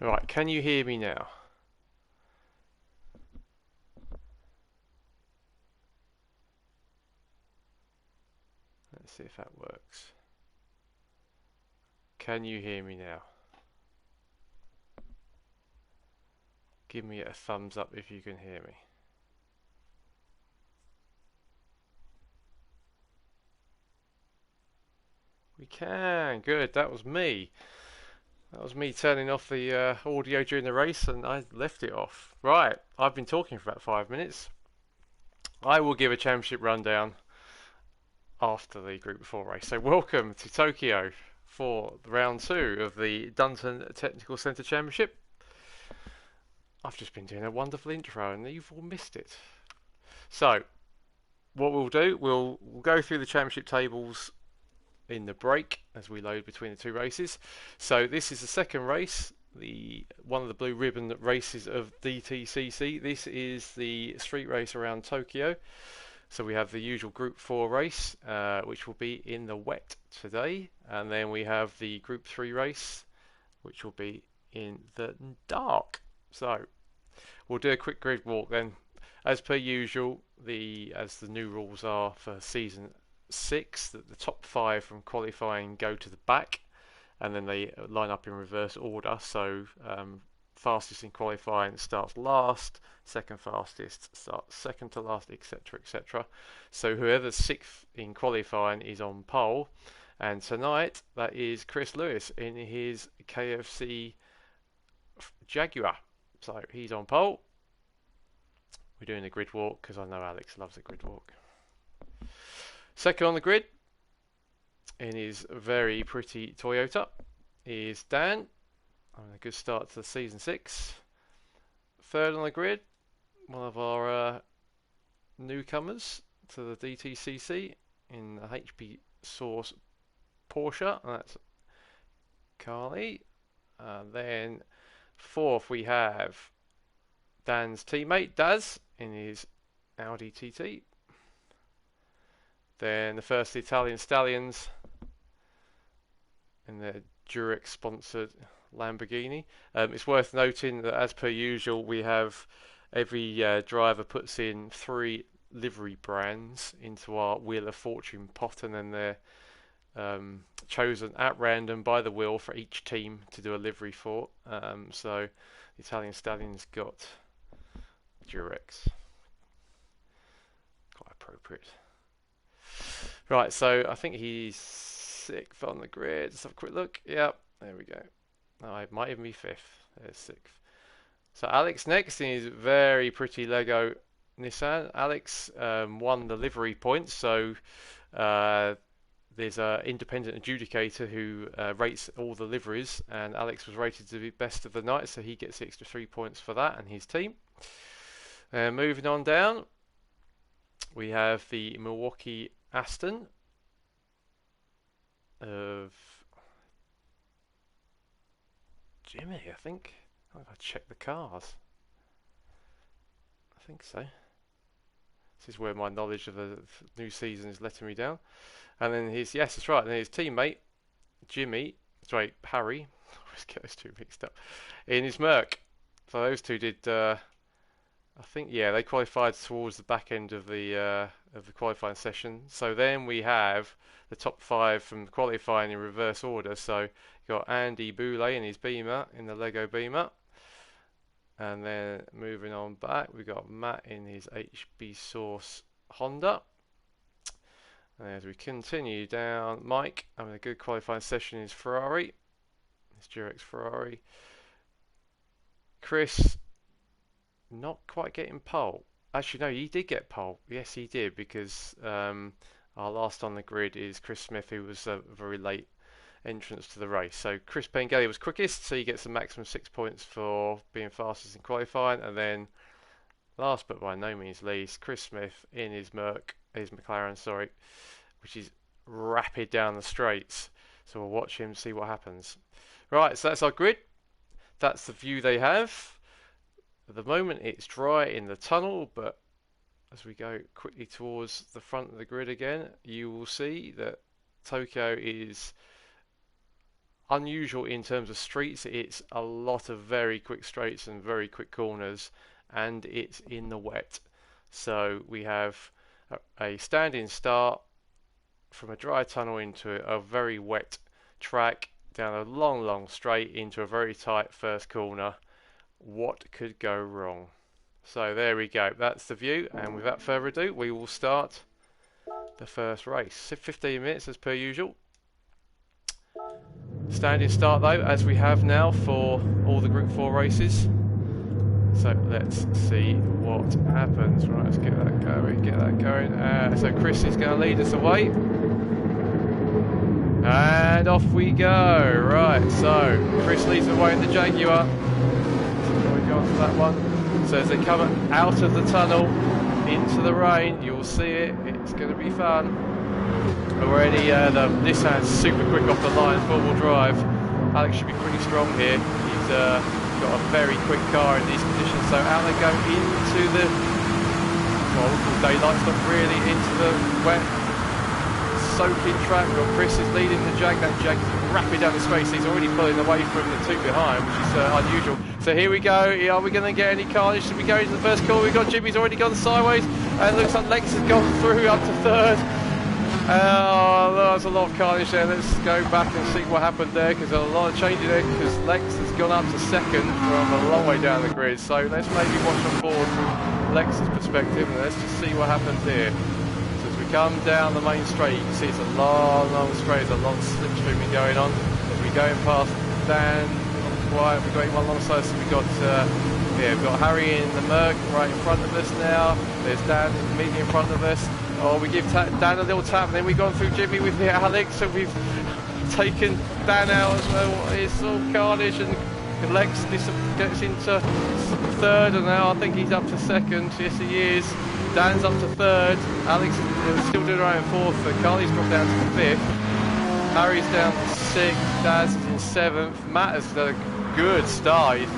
Right, can you hear me now? Let's see if that works. Can you hear me now? Give me a thumbs up if you can hear me. We can. Good. That was me. That was me turning off the audio during the race, and I left it off. Right. I've been talking for about 5 minutes. I will give a championship rundown after the Group 4 race. So welcome to Tokyo for round 2 of the Dunton Technical Centre Championship. I've just been doing a wonderful intro and you've all missed it. So, what we'll do, we'll go through the championship tables in the break as we load between the two races. So this is the second race, one of the blue ribbon races of DTCC. This is the street race around Tokyo. So we have the usual Group 4 race, which will be in the wet today, and then we have the Group 3 race, which will be in the dark. So we'll do a quick grid walk then. As per usual, as the new rules are for season 6, that the top 5 from qualifying go to the back, and then they line up in reverse order. So fastest in qualifying starts last, second fastest starts second to last, etc, etc. So whoever's 6th in qualifying is on pole, and tonight that is Chris Lewis in his KFC Jaguar. So he's on pole. We're doing a grid walk because I know Alex loves a grid walk. Second on the grid in his very pretty Toyota is Dan, having a good start to the season 6. Third on the grid, one of our newcomers to the DTCC in the HP Source Porsche, and that's Carly. Then fourth we have Dan's teammate Daz in his Audi TT. Then the first Italian Stallions in their Durex sponsored Lamborghini. It's worth noting that as per usual we have every driver puts in 3 livery brands into our Wheel of Fortune pot, and then they're chosen at random by the wheel for each team to do a livery for. So the Italian Stallions got Durex. Quite appropriate. Right, so I think he's 6th on the grid. Let's have a quick look. Yep, there we go. Oh, it might even be 5th. There's 6th. So Alex next in his very pretty Lego Nissan. Alex won the livery points, so there's an independent adjudicator who rates all the liveries, and Alex was rated to be best of the night, so he gets extra 3 points for that and his team. Moving on down, we have the Milwaukee Aston of Jimmy, I think. I've got to check the cars. I think so. This is where my knowledge of the new season is letting me down. And then yes, that's right. And his teammate, Harry, I always get those two mixed up, in his Merc. So those two did, I think, yeah, they qualified towards the back end of the qualifying session. So then we have the top 5 from qualifying in reverse order. So you got Andy Boulay in his Beamer, in the Lego Beamer. And then moving on back, we got Matt in his HB Source Honda. And as we continue down, Mike having a good qualifying session in his Ferrari, his Durex Ferrari. Chris not quite getting pole. Actually, no, he did get pole. Yes, he did, because our last on the grid is Chris Smith, who was a very late entrance to the race. So Chris Pengelly was quickest, so he gets a maximum 6 points for being fastest in qualifying. And then last but by no means least, Chris Smith in his McLaren, sorry, which is rapid down the straights. So we'll watch him, see what happens. Right, so that's our grid. That's the view they have. At the moment it's dry in the tunnel, but as we go quickly towards the front of the grid again, you will see that Tokyo is unusual in terms of streets. It's a lot of very quick straights and very quick corners, and it's in the wet. So we have a standing start from a dry tunnel into a very wet track, down a long straight into a very tight first corner. What could go wrong? So there we go, that's the view, and without further ado we will start the first race. 15 minutes as per usual. Standing start though, as we have now for all the Group 4 races. So let's see what happens. Right, let's get that going, so Chris is going to lead us away. And off we go. Right, so Chris leads the way in the Jaguar. So we go on to that one. So as they come out of the tunnel into the rain, you'll see it. It's going to be fun. Already the Nissan's super quick off the line, 4-wheel drive. Alex should be pretty strong here. He's got a very quick car in these conditions. So out they go into the, well, we call daylight, but really into the wet, soaking track. Well, Chris is leading the Jag. That Jag is rapid down the space. He's already pulling away from the two behind, which is unusual. So here we go. Are we going to get any carnage? Should we go into the first corner? We've got Jimmy's already gone sideways, and it looks like Lex has gone through up to third. Oh, there's a lot of carnage there. Let's go back and see what happened there, because there's a lot of changing there, because Lex has gone up to second from a long way down the grid. So let's maybe watch on board from Lex's perspective, and let's just see what happens here. So as we come down the main straight, you can see it's a long straight, there's a long slipstreaming going on. As we go past Dan, quiet, we've got him alongside, so we've got we've got Harry in the Merc right in front of us now. There's Dan immediately in front of us. Oh, we give Dan a little tap, and then we've gone through Jimmy with the Alex, so we've taken Dan out as well. It's all carnage, and Lex gets into third, and now I think he's up to second. Yes, he is. Dan's up to third. Alex is still doing right in fourth. So Carly's dropped down to fifth. Harry's down to sixth. Daz is in seventh. Matt has done a good start. He's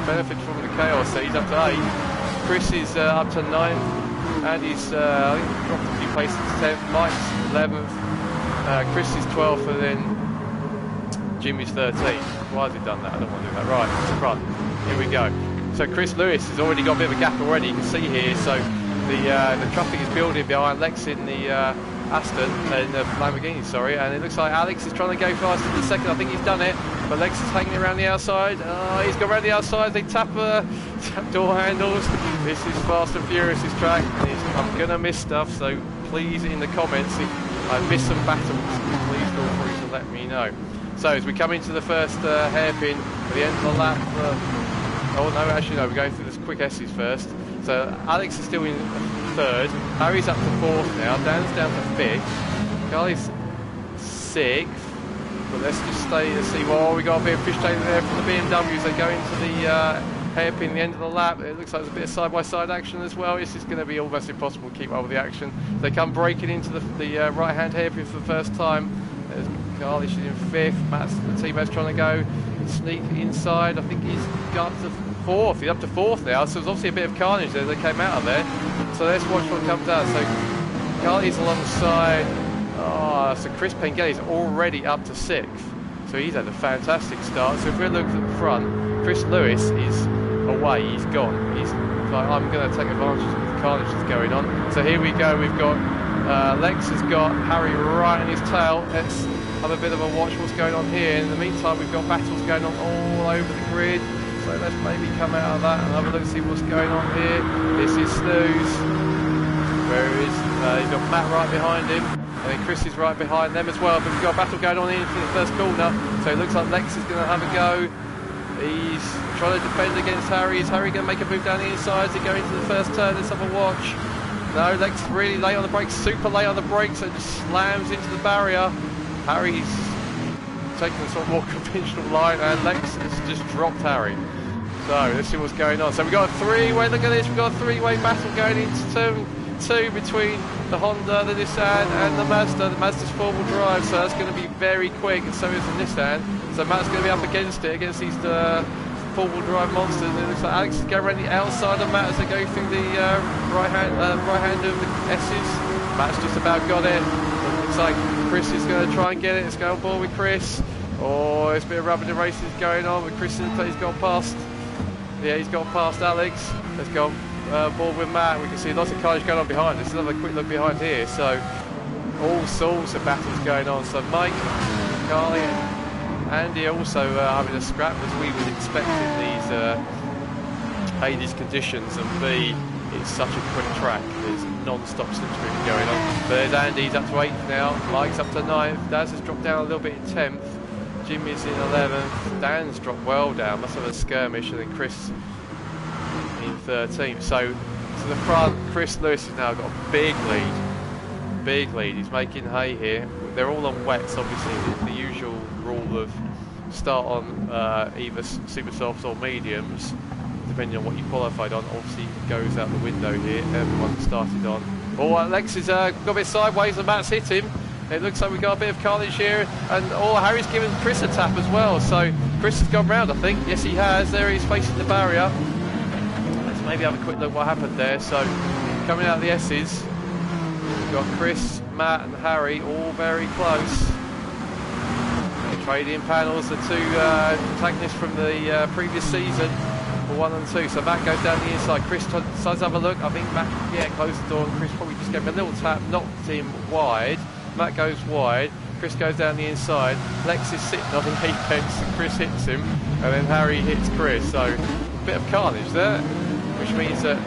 benefited from the chaos, so he's up to eighth. Chris is up to ninth. And he's I think he dropped a few places to 10th, Mike's 11th, Chris is 12th, and then Jimmy's 13th. Why has he done that? I don't want to do that. Right, to the front. Here we go. So Chris Lewis has already got a bit of a gap already, you can see here. So the traffic is building behind Lex in the Aston, in the Lamborghini, sorry, and it looks like Alex is trying to go fast in the second. I think he's done it, but Lex is hanging around the outside. He's gone around the outside. They tap door handles. This is fast and furious, this track. I'm gonna miss stuff, so please in the comments if I miss some battles, please feel free to let me know. So as we come into the first hairpin at the end of the lap, oh no, actually no, we're going through this quick S's first. So Alex is still in third, Harry's up to fourth now, Dan's down to fifth, Charlie's sixth, but let's just stay to see. Well, we got a bit of fishtailing there from the BMWs. They go into the hairpin at the end of the lap. It looks like there's a bit of side-by-side action as well. This is going to be almost impossible to keep up with the action. They come breaking into the right-hand hairpin for the first time. There's Carly, she's in fifth. The teammate's trying to go sneak inside. I think he's got up to fourth. He's up to fourth now, so there's obviously a bit of carnage there. They came out of there. So let's watch what comes out. So Carly's alongside. Oh, so Chris Pengelly's already up to sixth. So he's had a fantastic start. So if we look at the front, Chris Lewis is away, he's gone. He's like, I'm going to take advantage of the carnage that's going on. So here we go, we've got Lex has got Harry right in his tail. Let's have a bit of a watch what's going on here. In the meantime, we've got battles going on all over the grid. So let's maybe come out of that and have a look and see what's going on here. This is Snooze. Where is he's got Matt right behind him. And then Chris is right behind them as well. But we've got a battle going on into the first corner. So it looks like Lex is going to have a go. He's trying to defend against Harry. Is Harry going to make a move down the inside to go into the first turn? Let's have a watch. No, Lex is really late on the brakes, super late on the brakes, so just slams into the barrier. Harry's taking a sort of more conventional line, and Lex has just dropped Harry. So let's see what's going on. So we've got a three-way, look at this, we've got a three-way battle going into turn two between the Honda, the Nissan and the Mazda. The Mazda's four-wheel drive, so that's going to be very quick, and so is the Nissan. So Matt's going to be up against it, against these four-wheel drive monsters. And it looks like Alex is going around the outside of Matt as they go through the right hand of the S's. Matt's just about got it. It looks like Chris is going to try and get it. Let's go on board with Chris. Oh, there's a bit of rubber to races going on, but Chris he's gone past. Yeah, he's gone past Alex. Has gone board with Matt. We can see lots of carnage going on behind us. Another quick look behind here. So all sorts of battles going on. So Mike, Carly, and Andy also having a scrap, as we would expect in these A, these conditions, and B, it's such a quick track. There's non-stop slipstream going on. But there's Andy's up to 8th now. Mike's up to 9th. Daz has dropped down a little bit in 10th. Jimmy's in 11th. Dan's dropped well down. Must have a skirmish, and then Chris in 13th. So to the front, Chris Lewis has now got a big lead. Big lead. He's making hay here. They're all on wets, obviously. The usual rule of start on either super softs or mediums, depending on what you qualified on. Obviously goes out the window here. Everyone started on. Oh, Alex has got a bit sideways and Matt's hit him. It looks like we've got a bit of carnage here, and Harry's given Chris a tap as well. So Chris has gone round, I think. Yes, he has. There he's facing the barrier. Let's maybe have a quick look what happened there. So coming out of the S's, we've got Chris, Matt and Harry all very close. Trading panels, the two antagonists from the previous season, for 1 and 2. So Matt goes down the inside. Chris decides to have a look. I think Matt, closed the door, and Chris probably just gave him a little tap, knocked him wide. Matt goes wide. Chris goes down the inside. Lex is sitting on the apex, and Chris hits him, and then Harry hits Chris. So a bit of carnage there, which means that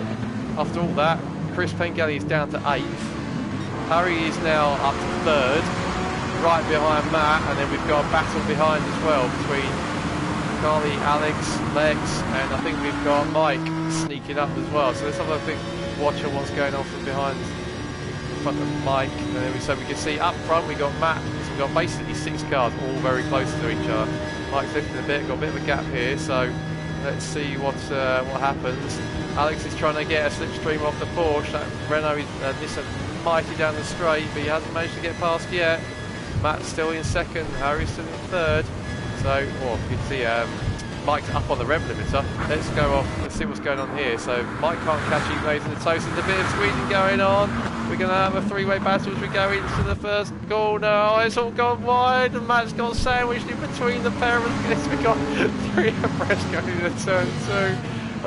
after all that, Chris Pengelly is down to 8th. Harry is now up to 3rd, right behind Matt, and then we've got a battle behind as well between Carly, Alex, Lex, and I think we've got Mike sneaking up as well. So let's have a quick watch on what's going on from behind in front of Mike. And then we can see up front we got Matt. So we've got basically 6 cars all very close to each other. Mike's lifting a bit, got a bit of a gap here, so let's see what happens. Alex is trying to get a slipstream off the Porsche. That Renault is Nissan mighty down the straight, but he hasn't managed to get past yet. Matt's still in 2nd, Harry's still in 3rd. So, you can see Mike's up on the rev limiter. Let's go off, let's see what's going on here. So Mike can't catch even though he's in the toast. There's a bit of squeezing going on. We're going to have a 3-way battle as we go into the first corner. Oh, it's all gone wide, and Matt's got sandwiched in between the pair of us. We've got 3 abreast going into turn 2.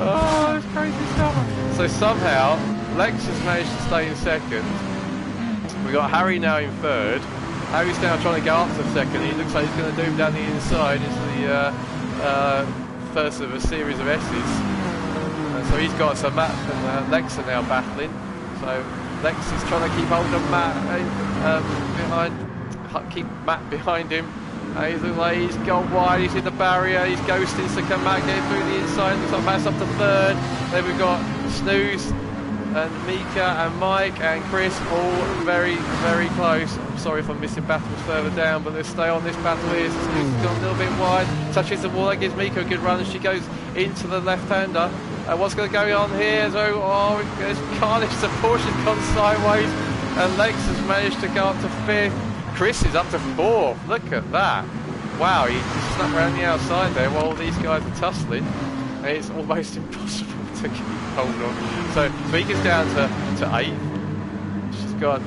Oh, it's crazy stuff. So somehow, Lex has managed to stay in 2nd. We've got Harry now in 3rd. Harry's now trying to go up to 2nd. He looks like he's going to do him down the inside. It's the first of a series of S's. So he's got, so Matt and Lex are now battling. So Lex is trying to keep hold of Matt keep Matt behind him. He's like he's gone wide, he's in the barrier, he's ghosting, so can Matt get through the inside? Looks like Matt's up to 3rd. Then we've got Snooze and Mika and Mike and Chris all very, very close. I'm sorry if I'm missing battles further down, but let's stay on this battle here. So Snooze has gone a little bit wide, touches the wall, that gives Mika a good run, and she goes into the left-hander. What's going to go on here? So, there's carnage, the Porsche's gone sideways, and Lex has managed to go up to 5th. Chris is up to 4th. Look at that. Wow, he just snuck around the outside there while all these guys are tussling. And it's almost impossible to keep hold on. So Mika's down to 8th. She's got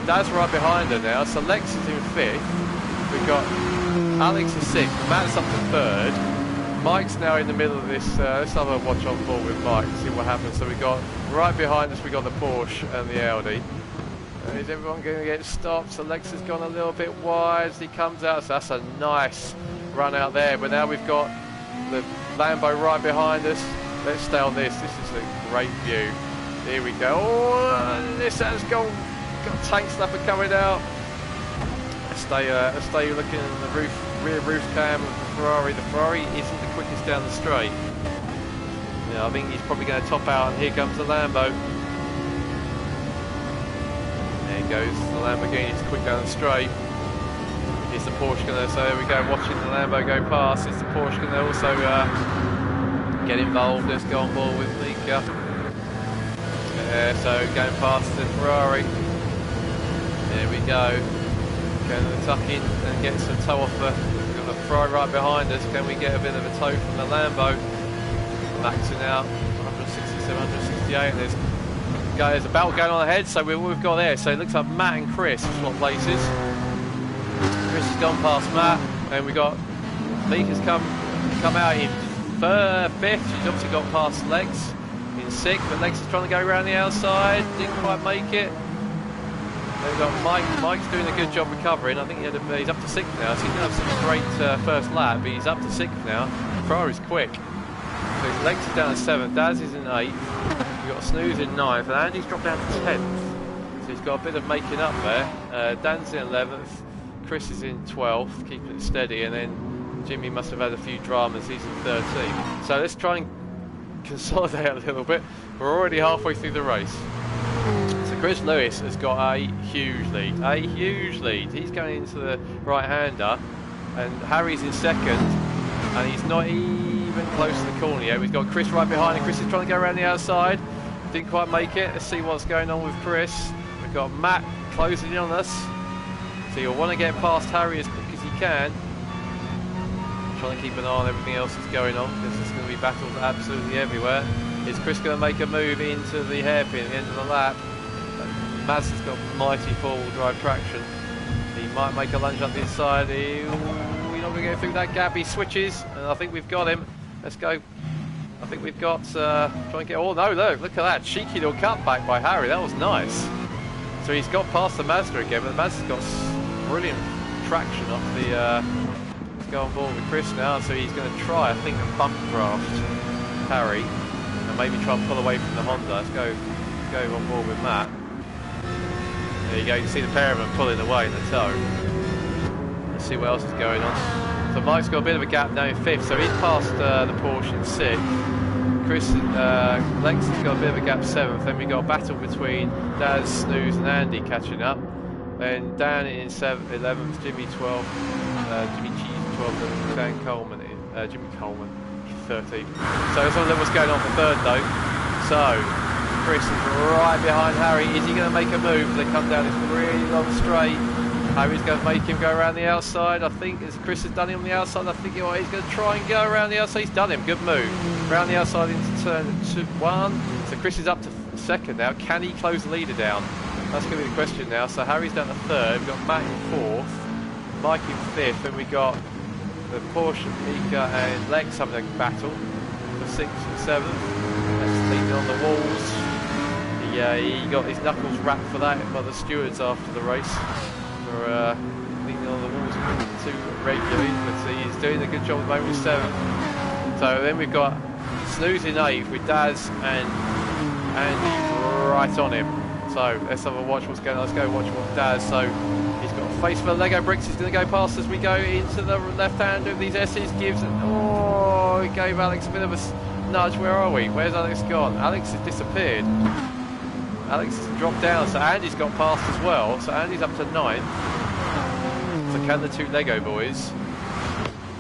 Daz right behind her now. So Lex is in 5th. We've got Alex is 6th. Matt's up to 3rd. Mike's now in the middle of this. Let's have a watch on board with Mike and see what happens. So we got right behind us, we got the Porsche and the Audi. Is everyone going to get stopped? So Lex has gone a little bit wide as he comes out. So that's a nice run out there. But now we've got the Lambo right behind us. Let's stay on this. This is a great view. Here we go. Oh, this has got tank snapper coming out. Let's stay looking at the rear roof cam of the Ferrari. The Ferrari isn't the quickest down the straight. Yeah, I think he's probably going to top out, and here comes the Lambo. There goes the Lamborghini, it's quick down the straight. Is the Porsche going to, so there we go, watching the Lambo go past. Is the Porsche going to also get involved? Let's go on board with Mika. So going past the Ferrari. There we go. Going to tuck in and get some tow off the, we've got the Ferrari right behind us. Can we get a bit of a tow from the Lambo? Maxing out 167, 168, and there's a battle going on ahead. So we've got there, so it looks like Matt and Chris swap places. Chris has gone past Matt, and we got Mika's come out in fifth. She's obviously got past Lex in sixth, but Lex is trying to go around the outside. Didn't quite make it. Then we've got Mike. Mike's doing a good job recovering. I think he's up to sixth now, so he's going to have such a great first lap, but he's up to sixth now. Ferrari's quick. So Lex is down to seventh, Daz is in eighth, we've got Snooze in ninth, and Andy's dropped down to 10th. So he's got a bit of making up there. Dan's in 11th, Chris is in 12th, keeping it steady, and then Jimmy must have had a few dramas, he's in 13th. So let's try and consolidate a little bit. We're already halfway through the race. So Chris Lewis has got a huge lead, He's going into the right-hander, and Harry's in second, and he's not even close to the corner yet. We've got Chris right behind, and Chris is trying to go around the outside. Didn't quite make it. Let's see what's going on with Chris. We've got Matt closing in on us. So you'll want to get past Harry as quick as you can. Trying to keep an eye on everything else that's going on, because there's going to be battles absolutely everywhere. Is Chris going to make a move into the hairpin at the end of the lap? Mads has got mighty four-wheel drive traction. He might make a lunge up the inside. We're not going to go through that gap. He switches, and I think we've got him. Let's go. I think we've got, try and get, oh no, look at that, cheeky little cutback by Harry, that was nice. So he's got past the Mazda again, but the Mazda's got brilliant traction off the, let's go on board with Chris now, so he's going to try, I think, a bump draft Harry, and maybe try and pull away from the Honda. Let's go on board with Matt. There you go, you can see the pair of them pulling away in the tow. Let's see what else is going on. So Mike's got a bit of a gap now in fifth, so he's past the Porsche in sixth. Lex has got a bit of a gap seventh. Then we got a battle between Daz, Snooze, and Andy catching up. Then Dan in 11th, Jimmy 12th, Jimmy Cheese 12th, and Dan Coleman Jimmy Coleman 13th. So let's have a look what's going on for third though. So Chris is right behind Harry. Is he going to make a move? They come down this really long straight. Harry's going to make him go around the outside. I think as Chris has done him on the outside, I think he's going to try and go around the outside. He's done him. Good move. Around the outside into turn 1. So Chris is up to second now. Can he close the leader down? That's going to be the question now. So Harry's down to third. We've got Matt in fourth. Mike in fifth. And we got the Porsche, Mika and Lex having a battle for sixth and seventh. That's leaning on the walls. He got his knuckles wrapped for that by the stewards after the race. Leaning on the walls too regularly, but he's doing a good job at the moment with seventh. So then we've got Snooze in eighth with Daz and Andy right on him. So let's have a watch what's going on. Let's go watch what Daz. So he's got a face for the Lego bricks. He's going to go past as we go into the left hand of these S's. Gives he gave Alex a bit of a nudge. Where are we? Where's Alex gone? Alex has disappeared. Alex has dropped down, so Andy's got past as well. So Andy's up to 9th. So can the two Lego boys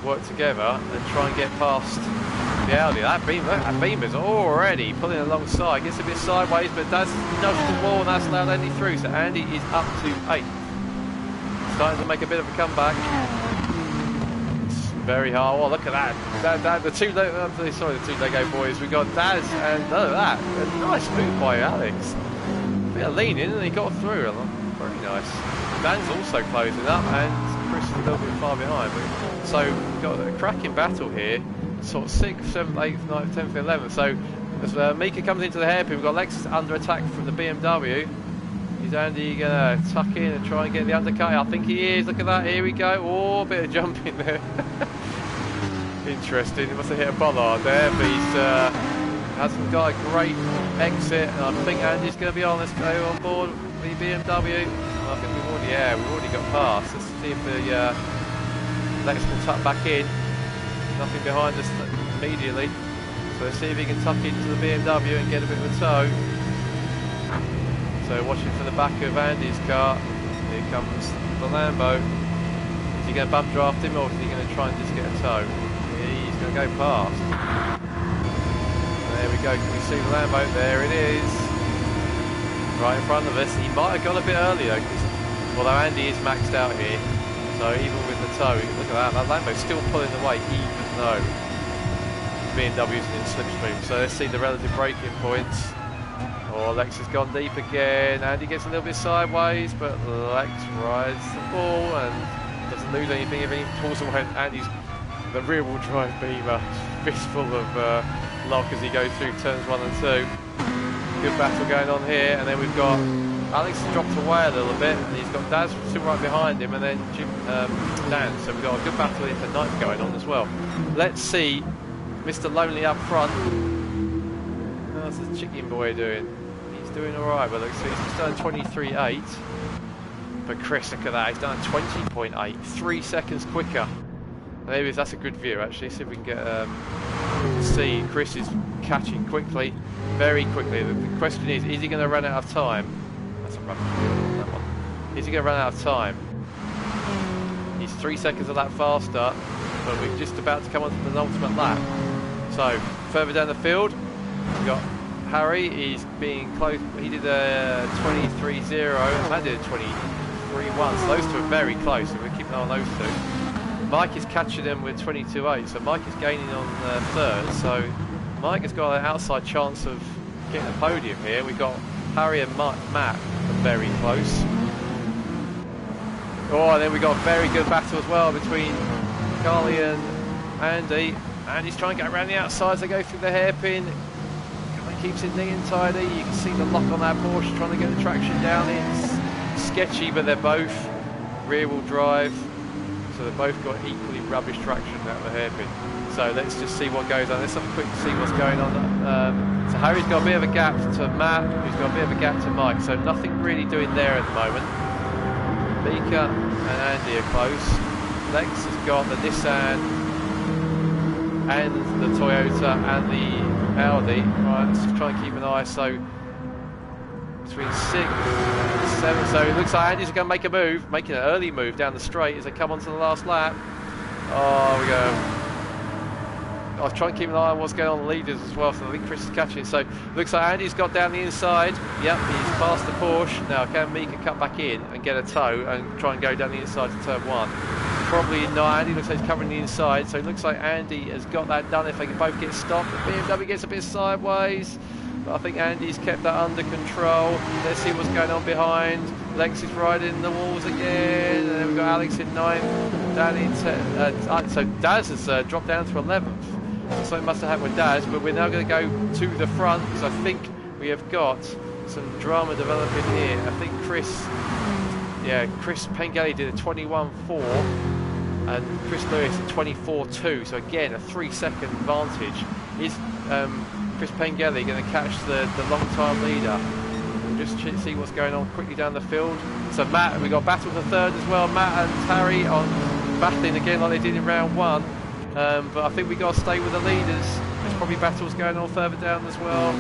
work together and try and get past the Audi? That beam is already pulling alongside. Gets a bit sideways, but does nudge the wall, and that's allowed Andy through. So Andy is up to 8th. Starting to make a bit of a comeback. It's very hard. Oh, look at that. The two Lego boys. We got Daz and that. A nice move by Alex. Bit of lean in and he got through. Very nice. Dan's also closing up and Chris is a little bit far behind. So we've got a cracking battle here. Sort of 6th, 7th, 8th, 9th, 10th, 11th. So as Mika comes into the hairpin, we've got Lexus under attack from the BMW. Is Andy going to tuck in and try and get the undercut? I think he is. Look at that. Here we go. Oh, a bit of jumping there. Interesting. He must have hit a bollard there, but he's hasn't got a great exit, and I think Andy's going to be on. Let's go on board the BMW. I think we've already got past. Let's see if the Lex can tuck back in. Nothing behind us immediately, so let's see if he can tuck into the BMW and get a bit of a tow. So watching for the back of Andy's car. Here comes the Lambo. Is he going to bump draft him, or is he going to try and just get a tow? He's going to go past. There we go, can we see the Lambo? There it is. Right in front of us. He might have gone a bit earlier, although Andy is maxed out here. So even with the tow, look at that Lambo's still pulling away, even though BMW's in slipstream. So let's see the relative braking points. Oh, Lex has gone deep again. Andy gets a little bit sideways, but Lex rides the ball and doesn't lose anything if he pulls away. Andy's the rear wheel drive Beamer, fistful of lock as he goes through turns 1 and 2. Good battle going on here, and then we've got Alex has dropped away a little bit, and he's got Daz still right behind him, and then Dan. So we've got a good battle here for ninth going on as well. Let's see Mr. Lonely up front. How's the chicken boy doing? He's doing alright, but looks like he's done 23.8. But Chris, look at that, he's done 20.8, 3 seconds quicker. Maybe that's a good view actually, see if we can get see Chris is catching quickly, very quickly. The question is he going to run out of time? That's a rubbish view on that one. Is he going to run out of time? He's 3 seconds a lap faster, but we're just about to come on to the ultimate lap. So, further down the field, we've got Harry, he's being close, he did a 23.0 and I did a 23.1, so those two are very close, so we're keeping an eye on those two. Mike is catching them with 22.8, so Mike is gaining on third, so Mike has got an outside chance of getting a podium here. We've got Harry and Matt are very close. Oh, and then we got a very good battle as well between Carly and Andy. Andy's trying to get around the outside as they go through the hairpin. Keeps it neat and tidy. You can see the lock on that Porsche trying to get the traction down. It's sketchy, but they're both rear wheel drive, so they've both got equally rubbish traction out of the hairpin. So let's just see what goes on. Let's have a quick see what's going on. So Harry's got a bit of a gap to Matt, who's got a bit of a gap to Mike. So nothing really doing there at the moment. Mika and Andy are close. Lex has got the Nissan and the Toyota and the Audi. Right, let's just try and keep an eye. So between 6 and 7. So it looks like Andy's going to make a move, making an early move down the straight as they come onto the last lap. Oh, we go. I'll try and keep an eye on what's going on in the leaders as well, so I think Chris is catching it. So looks like Andy's got down the inside. Yep, he's past the Porsche. Now can Mika cut back in and get a tow and try and go down the inside to turn 1? Probably not. Andy looks like he's covering the inside, so it looks like Andy has got that done if they can both get stopped. The BMW gets a bit sideways, but I think Andy's kept that under control. Let's see what's going on behind. Lex is riding the walls again, and then we've got Alex in 9th, Dan in 10th. So Daz has dropped down to 11th. Something must have happened with Daz, but we're now going to go to the front because I think we have got some drama developing here. I think Chris Pengelly did a 21.4 and Chris Lewis a 24.2, so again a 3 second advantage. Is Chris Pengelly going to catch the long time leader? We'll just see what's going on quickly down the field. So Matt, we got battle for third as well. Matt and Harry on battling again like they did in round 1. But I think we got to stay with the leaders. There's probably battles going on further down as well.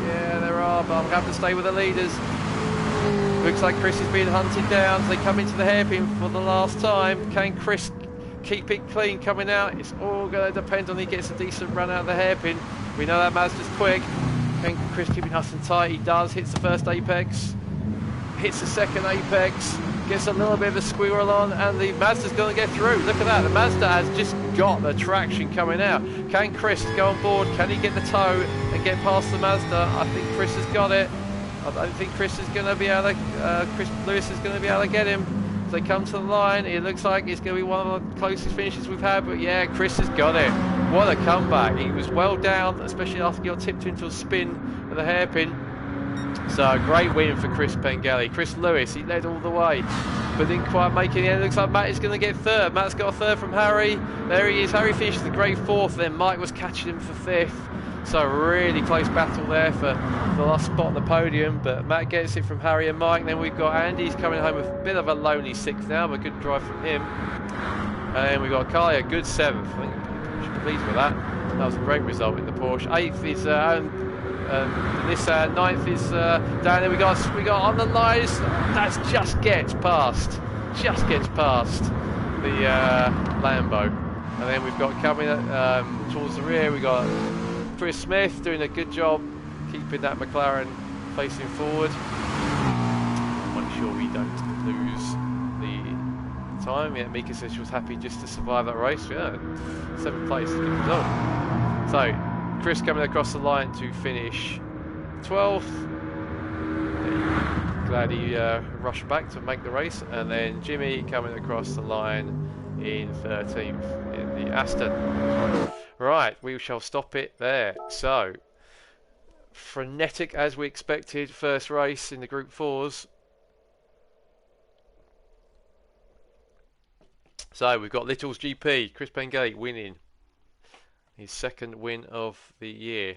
Yeah, there are, but I'm going to have to stay with the leaders. Looks like Chris is being hunted down as they come into the hairpin for the last time. Can Chris keep it clean coming out? It's all going to depend on he gets a decent run out of the hairpin. We know that Mazda's quick. Can Chris keep it nice and tight? He does. Hits the first apex. Hits the second apex. Gets a little bit of a squirrel on, and the Mazda's going to get through. Look at that, the Mazda has just got the traction coming out. Can Chris go on board? Can he get the tow and get past the Mazda? I think Chris has got it. I don't think Chris is going to be able to, Chris Lewis is going to be able to get him. As they come to the line, it looks like it's going to be one of the closest finishes we've had, but yeah, Chris has got it. What a comeback. He was well down, especially after he got tipped into a spin at the hairpin. So a great win for Chris Pengelly. Chris Lewis, he led all the way, but didn't quite make it in. It looks like Matt is going to get third. Matt's got a third from Harry. There he is. Harry finished the great 4th. Then Mike was catching him for 5th. So a really close battle there for the last spot on the podium. But Matt gets it from Harry and Mike. Then we've got Andy's coming home with a bit of a lonely 6th now, but good drive from him. And we've got Carly, a good 7th. I think we should be pleased with that. That was a great result in the Porsche. 8th is Nissan. 9th is down there. We got on the lines. That just gets past the Lambo, and then we've got coming towards the rear. We got Chris Smith doing a good job keeping that McLaren facing forward. Make sure we don't lose the time. Yeah, Mika said she was happy just to survive that race. Yeah, 7th place, good result. So Chris coming across the line to finish 12th. Glad he rushed back to make the race. And then Jimmy coming across the line in 13th. the Aston. Right, we shall stop it there. So, frenetic as we expected, first race in the Group 4s. So, we've got Little's GP, Chris Pengate winning. His second win of the year.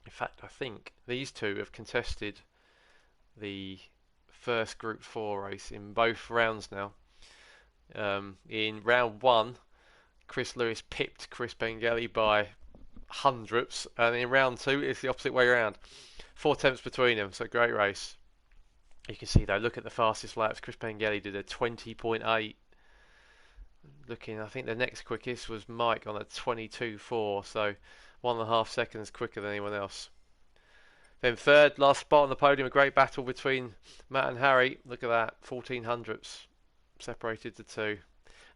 In fact, I think these two have contested the first Group 4 race in both rounds now. In round 1, Chris Lewis pipped Chris Pengate by hundredths, and in round 2 it's the opposite way around. 4 tenths between them, so great race. You can see though, look at the fastest laps. Chris Pengate did a 20.8. Looking, I think the next quickest was Mike on a 22.4, so 1.5 seconds quicker than anyone else. Then third, last spot on the podium, a great battle between Matt and Harry. Look at that, 14 hundredths separated the two.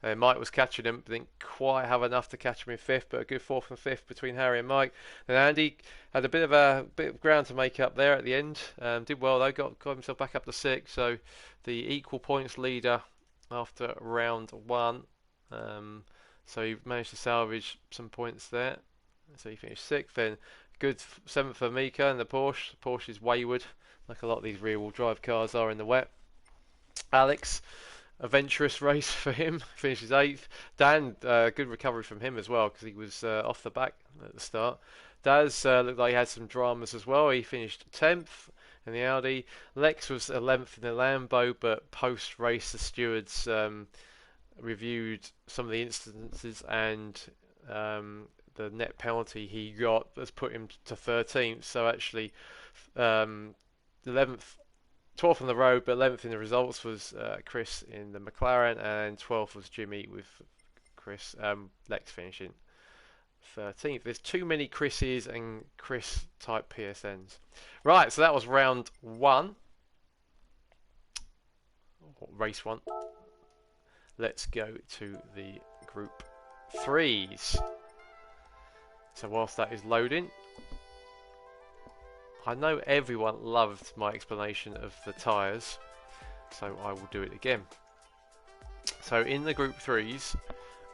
And Mike was catching him, but didn't quite have enough to catch him in fifth, but a good fourth and fifth between Harry and Mike. Then Andy had a bit of ground to make up there at the end. Did well though, got himself back up to sixth. So the equal points leader after round 1. So he managed to salvage some points there. So he finished sixth. Then good seventh for Mika and the Porsche. The Porsche is wayward, like a lot of these rear-wheel drive cars are in the wet. Alex, a venturous race for him, finishes 8th. Dan, good recovery from him as well, because he was off the back at the start. Daz looked like he had some dramas as well. He finished 10th in the Audi. Lex was 11th in the Lambo, but post-race the stewards reviewed some of the instances, and the net penalty he got has put him to 13th. So actually 11th, 12th on the road, but 11th in the results was Chris in the McLaren, and 12th was Jimmy with Chris. Lex finishing 13th. There's too many Chris's and Chris type PSNs. Right, so that was round 1. Race 1. Let's go to the Group 3s. So whilst that is loading, I know everyone loved my explanation of the tyres, so I will do it again. So in the Group 3s,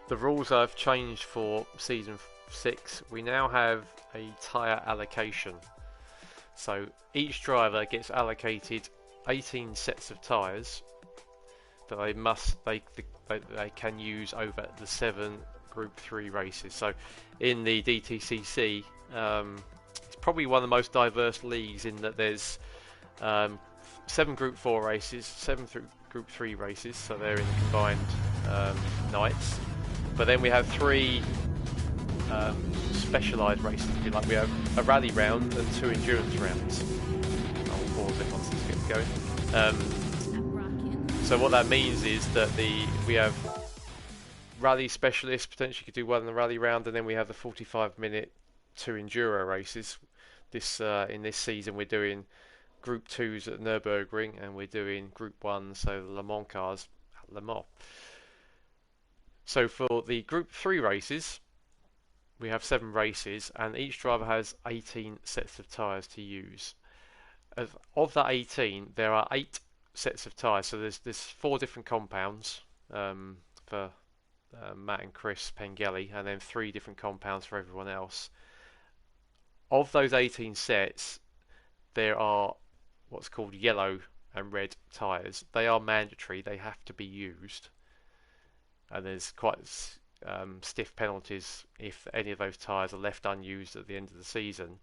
the rules I've changed for Season 6. We now have a tyre allocation. So each driver gets allocated 18 sets of tyres that they can use over the 7 Group 3 races. So in the DTCC, it's probably one of the most diverse leagues in that there's 7 Group 4 races, 7 Group 3 races, so they're in combined nights. But then we have 3 specialised races, if you like. We have a rally round and 2 endurance rounds. I'll pause it once this gets going. So what that means is that we have rally specialists potentially could do well in the rally round, and then we have the 45-minute 2 enduro races. In this season we're doing Group 2s at Nürburgring, and we're doing Group 1, so the Le Mans cars at Le Mans. So for the Group 3 races, we have 7 races, and each driver has 18 sets of tyres to use. Of that 18, there are 8 sets of tyres, so there's 4 different compounds for Matt and Chris Pengate, and then 3 different compounds for everyone else. Of those 18 sets, there are what's called yellow and red tyres. They are mandatory, they have to be used, and there's quite stiff penalties if any of those tyres are left unused at the end of the season.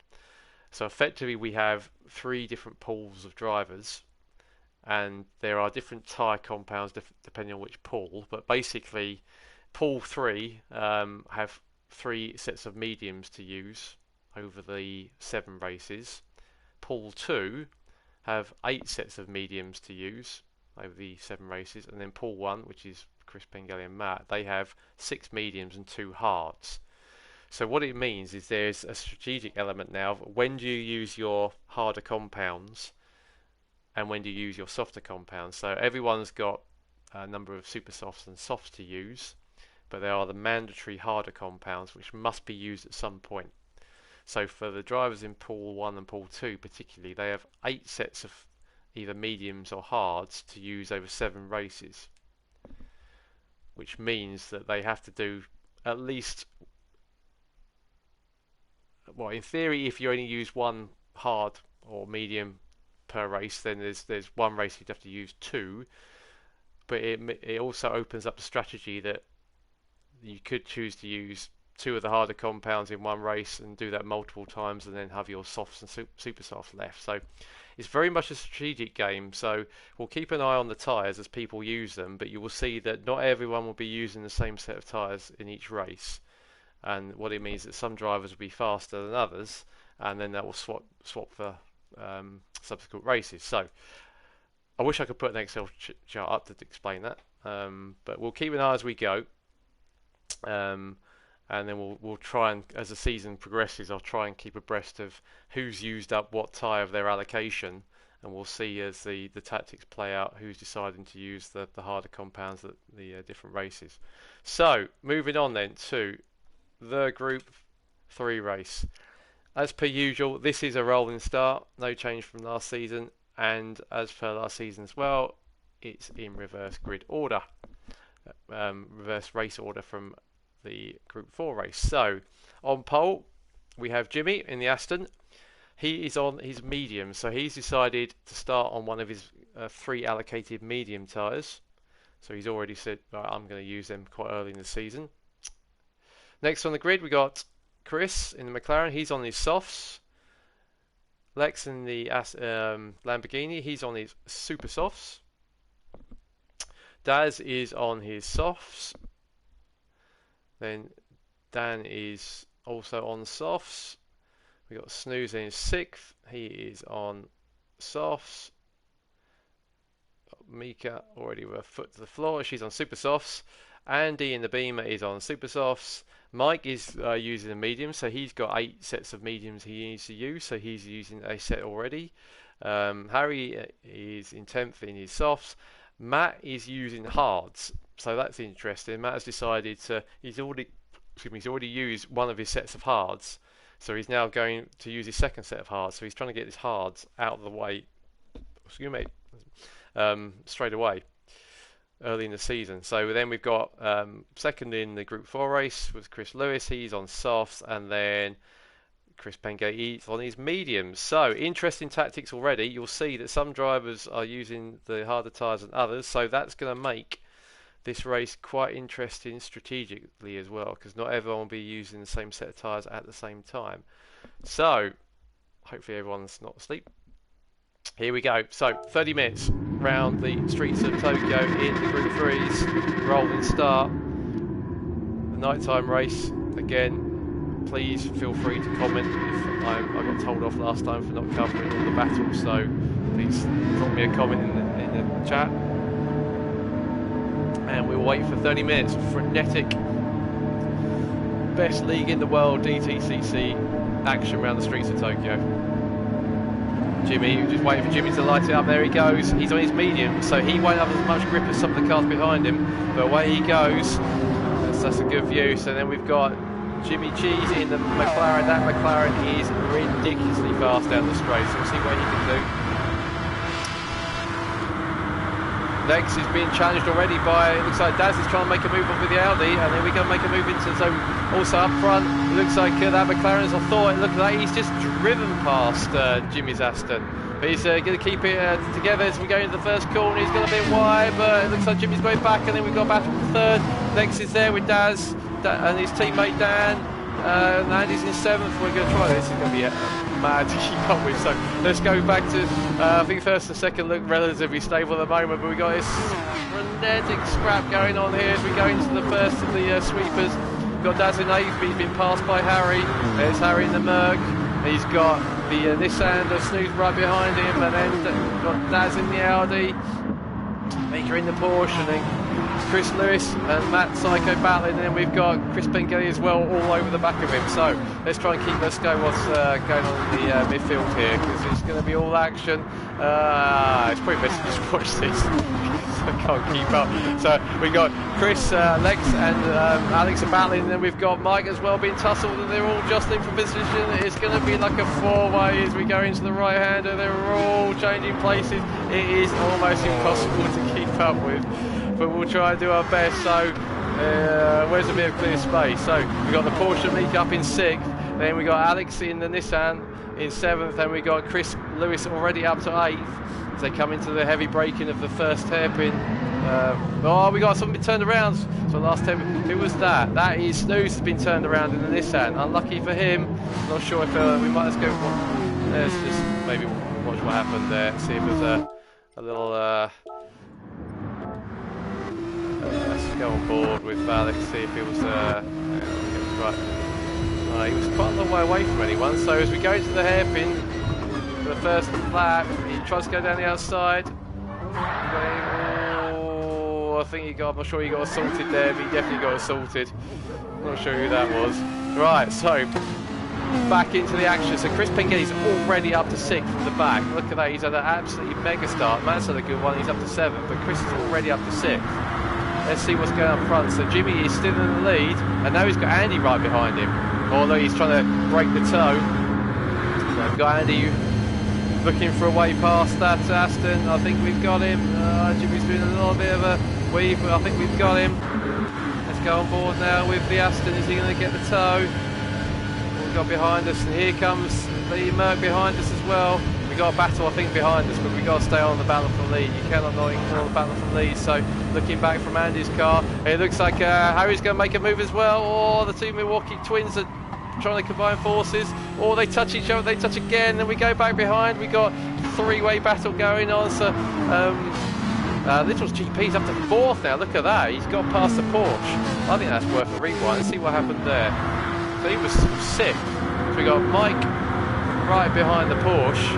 So effectively we have 3 different pools of drivers, and there are different tyre compounds depending on which pool, but basically pool 3 have 3 sets of mediums to use over the 7 races. Pool 2 have 8 sets of mediums to use over the 7 races, and then Pool 1, which is Chris Pengate and Matt, they have 6 mediums and 2 hards. So what it means is there's a strategic element now. When do you use your harder compounds and when do you use your softer compounds? So everyone's got a number of super softs and softs to use, but there are the mandatory harder compounds which must be used at some point. So for the drivers in Pool 1 and Pool 2 particularly, they have 8 sets of either mediums or hards to use over 7 races, which means that they have to do at least, well, in theory, if you only use one hard or medium per race, then there's one race you'd have to use two. But it also opens up the strategy that you could choose to use two of the harder compounds in one race and do that multiple times, and then have your softs and super softs left. So it's very much a strategic game. So we'll keep an eye on the tyres as people use them, but you will see that not everyone will be using the same set of tyres in each race. And what it means is that some drivers will be faster than others, and then that will swap for subsequent races. So I wish I could put an Excel chart up to explain that, but we'll keep an eye as we go, and then we'll try and, as the season progresses, I'll try and keep abreast of who's used up what tyre of their allocation, and we'll see as the tactics play out who's deciding to use the harder compounds at the different races. So moving on then to the Group 3 race. As per usual, this is a rolling start, no change from last season, and as per last season as well, it's in reverse grid order, reverse race order from the Group 4 race. So on pole we have Jimmy in the Aston. He is on his medium, so he's decided to start on one of his 3 allocated medium tyres. So he's already said, right, I'm going to use them quite early in the season. Next on the grid we got Chris in the McLaren. He's on his softs. Lex in the Lamborghini, he's on his super softs. Daz is on his softs. Then Dan is also on softs. We got Snooze in his 6th. He is on softs. Mika already with a foot to the floor. She's on super softs. Andy in the Beamer is on super softs. Mike is using a medium, so he's got 8 sets of mediums he needs to use, so he's using a set already. Harry is in 10th in his softs. Matt is using hards, so that's interesting. Matt has decided he's already used one of his sets of hards, so he's now going to use his second set of hards. So he's trying to get his hards out of the way, straight away, early in the season. So then we've got second in the Group 4 race was Chris Lewis. He's on softs, and then Chris Pengay he's on his mediums. So interesting tactics already. You'll see that some drivers are using the harder tyres than others, so that's going to make this race quite interesting strategically as well, because not everyone will be using the same set of tyres at the same time. So hopefully everyone's not asleep. Here we go. So 30 minutes round the streets of Tokyo in the Group 3s. Rolling start. The nighttime race. Again, please feel free to comment if I got told off last time for not covering all the battles. So please drop me a comment in the chat. And we'll wait for 30 minutes. Frenetic. Best league in the world, DTCC. Action around the streets of Tokyo. Jimmy, just waiting for Jimmy to light it up. There he goes. He's on his medium, so he won't have as much grip as some of the cars behind him. But away he goes. That's a good view. So then we've got Jimmy Cheese in the McLaren. That McLaren is ridiculously fast down the straight. So we'll see what he can do. Lex is being challenged already by, it looks like Daz is trying to make a move up with the Audi, and then we're going to make a move into the zone. Also up front, it looks like that McLaren, as I thought, it looked like he's just driven past Jimmy's Aston. But he's going to keep it together as we go into the first corner. He's got a bit wide, but it looks like Jimmy's going back, and then we've got battle for third. Lex is there with Daz and his teammate Dan. Andy's in 7th. We're going to try this. It's going to be mad to keep up with. So let's go back to I think first and second look relatively stable at the moment, but we got this frenetic scrap going on here as we go into the first of the sweepers. We've got Daz in 8th, but he's been passed by Harry. There's Harry in the Merc. He's got the Nissan Snooze right behind him, and then we've got Daz in the Audi, Mika in the Porsche, and then Chris Lewis and Matt Psycho battling, and then we've got Chris Pengay as well all over the back of him. So let's try and let's go what's going on in the midfield here, because it's going to be all action. It's pretty best to just watch this. I can't keep up. So we've got Chris, Lex and Alex are battling, and then we've got Mike as well being tussled, and they're all jostling for position. It's going to be like a 4-way as we go into the right-hander. They're all changing places. It is almost impossible to keep up with, but we'll try and do our best. So Where's a bit of clear space? So we got the Porsche Meek up in 6th, then we got Alex in the Nissan in 7th, and we got Chris Lewis already up to 8th as they come into the heavy braking of the first hairpin. Oh, we got something turned around. So last time, who was that? That is Snooze has been turned around in the Nissan. Unlucky for him. Not sure if we might. Let's go. Let's just maybe watch what happened there. See if there's a little. Let's go on board with Alex. See if it was right. He was quite a long way away from anyone. So as we go into the hairpin for the first lap, he tries to go down the outside. I think he got, I'm not sure he got assaulted there, but he definitely got assaulted. I'm not sure who that was. Right, so back into the action. So Chris Pengetti's already up to 6th from the back. Look at that, he's had an absolutely mega start. Matt's had a good one, he's up to 7th, but Chris is already up to 6th. Let's see what's going on up front. So Jimmy is still in the lead, and now he's got Andy right behind him. Although he's trying to break the toe. So we've got Andy looking for a way past that Aston. I think we've got him. Jimmy's doing a little bit of a weave, but I think we've got him. Let's go on board now with the Aston. Is he going to get the toe? We've got behind us, and here comes the Merc behind us as well. We've got a battle, I think, behind us, but we've got to stay on the battle for the lead. You cannot not ignore the battle for the lead. So looking back from Andy's car, it looks like Harry's going to make a move as well. Or the two Milwaukee twins are trying to combine forces, or they touch each other, they touch again, and we go back behind. We got three-way battle going on. So Little's GP's up to 4th now. Look at that, he's got past the Porsche. I think that's worth a rewind. Let's see what happened there. So he was sick. So we got Mike right behind the Porsche,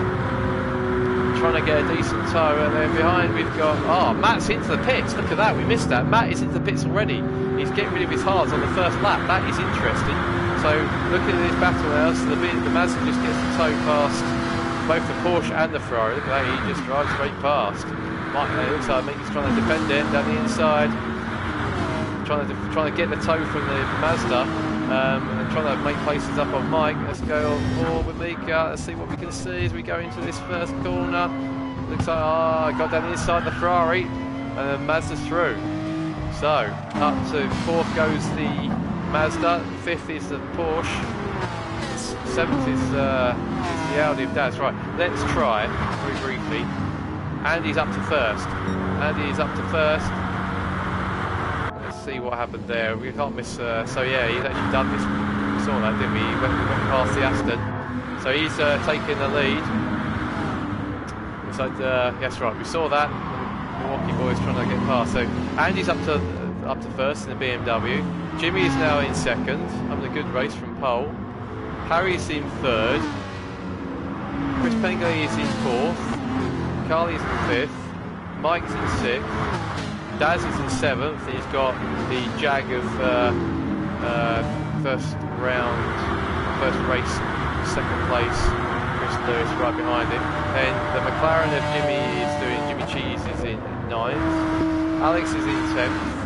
trying to get a decent toe, and then behind we've got, Matt's into the pits. Look at that, we missed that. Matt is into the pits already. He's getting rid of his hards on the first lap. That is interesting. So looking at this battle now, so the Mazda just gets the toe past both the Porsche and the Ferrari. Look at that, he just drives straight past. Mike, it looks like he's trying to defend it down the inside, trying to get the toe from the Mazda, and trying to make places up on Mike. Let's go on board with Mika. Let's see what we can see as we go into this first corner. Looks like got down the inside the Ferrari, and then Mazda's through. So up to 4th goes the Mazda, 5th is the Porsche, 7th is the Audi. That's right. Let's try very briefly. Andy's up to 1st. Andy is up to 1st. Let's see what happened there. We can't miss. So yeah, he's actually done this. We saw that, didn't we? He went past the Aston. So he's taking the lead. So yes, right. We saw that. Milwaukee boys trying to get past. So Andy's up to 1st in the BMW. Jimmy is now in 2nd, having a good race from pole. Harry's in 3rd. Chris Pengelly is in 4th. Carly's in 5th. Mike's in 6th. Daz is in 7th. He's got the Jag of first race, 2nd place. Chris Lewis right behind him. Then the McLaren of Jimmy Cheese is in 9th. Alex is in 10th.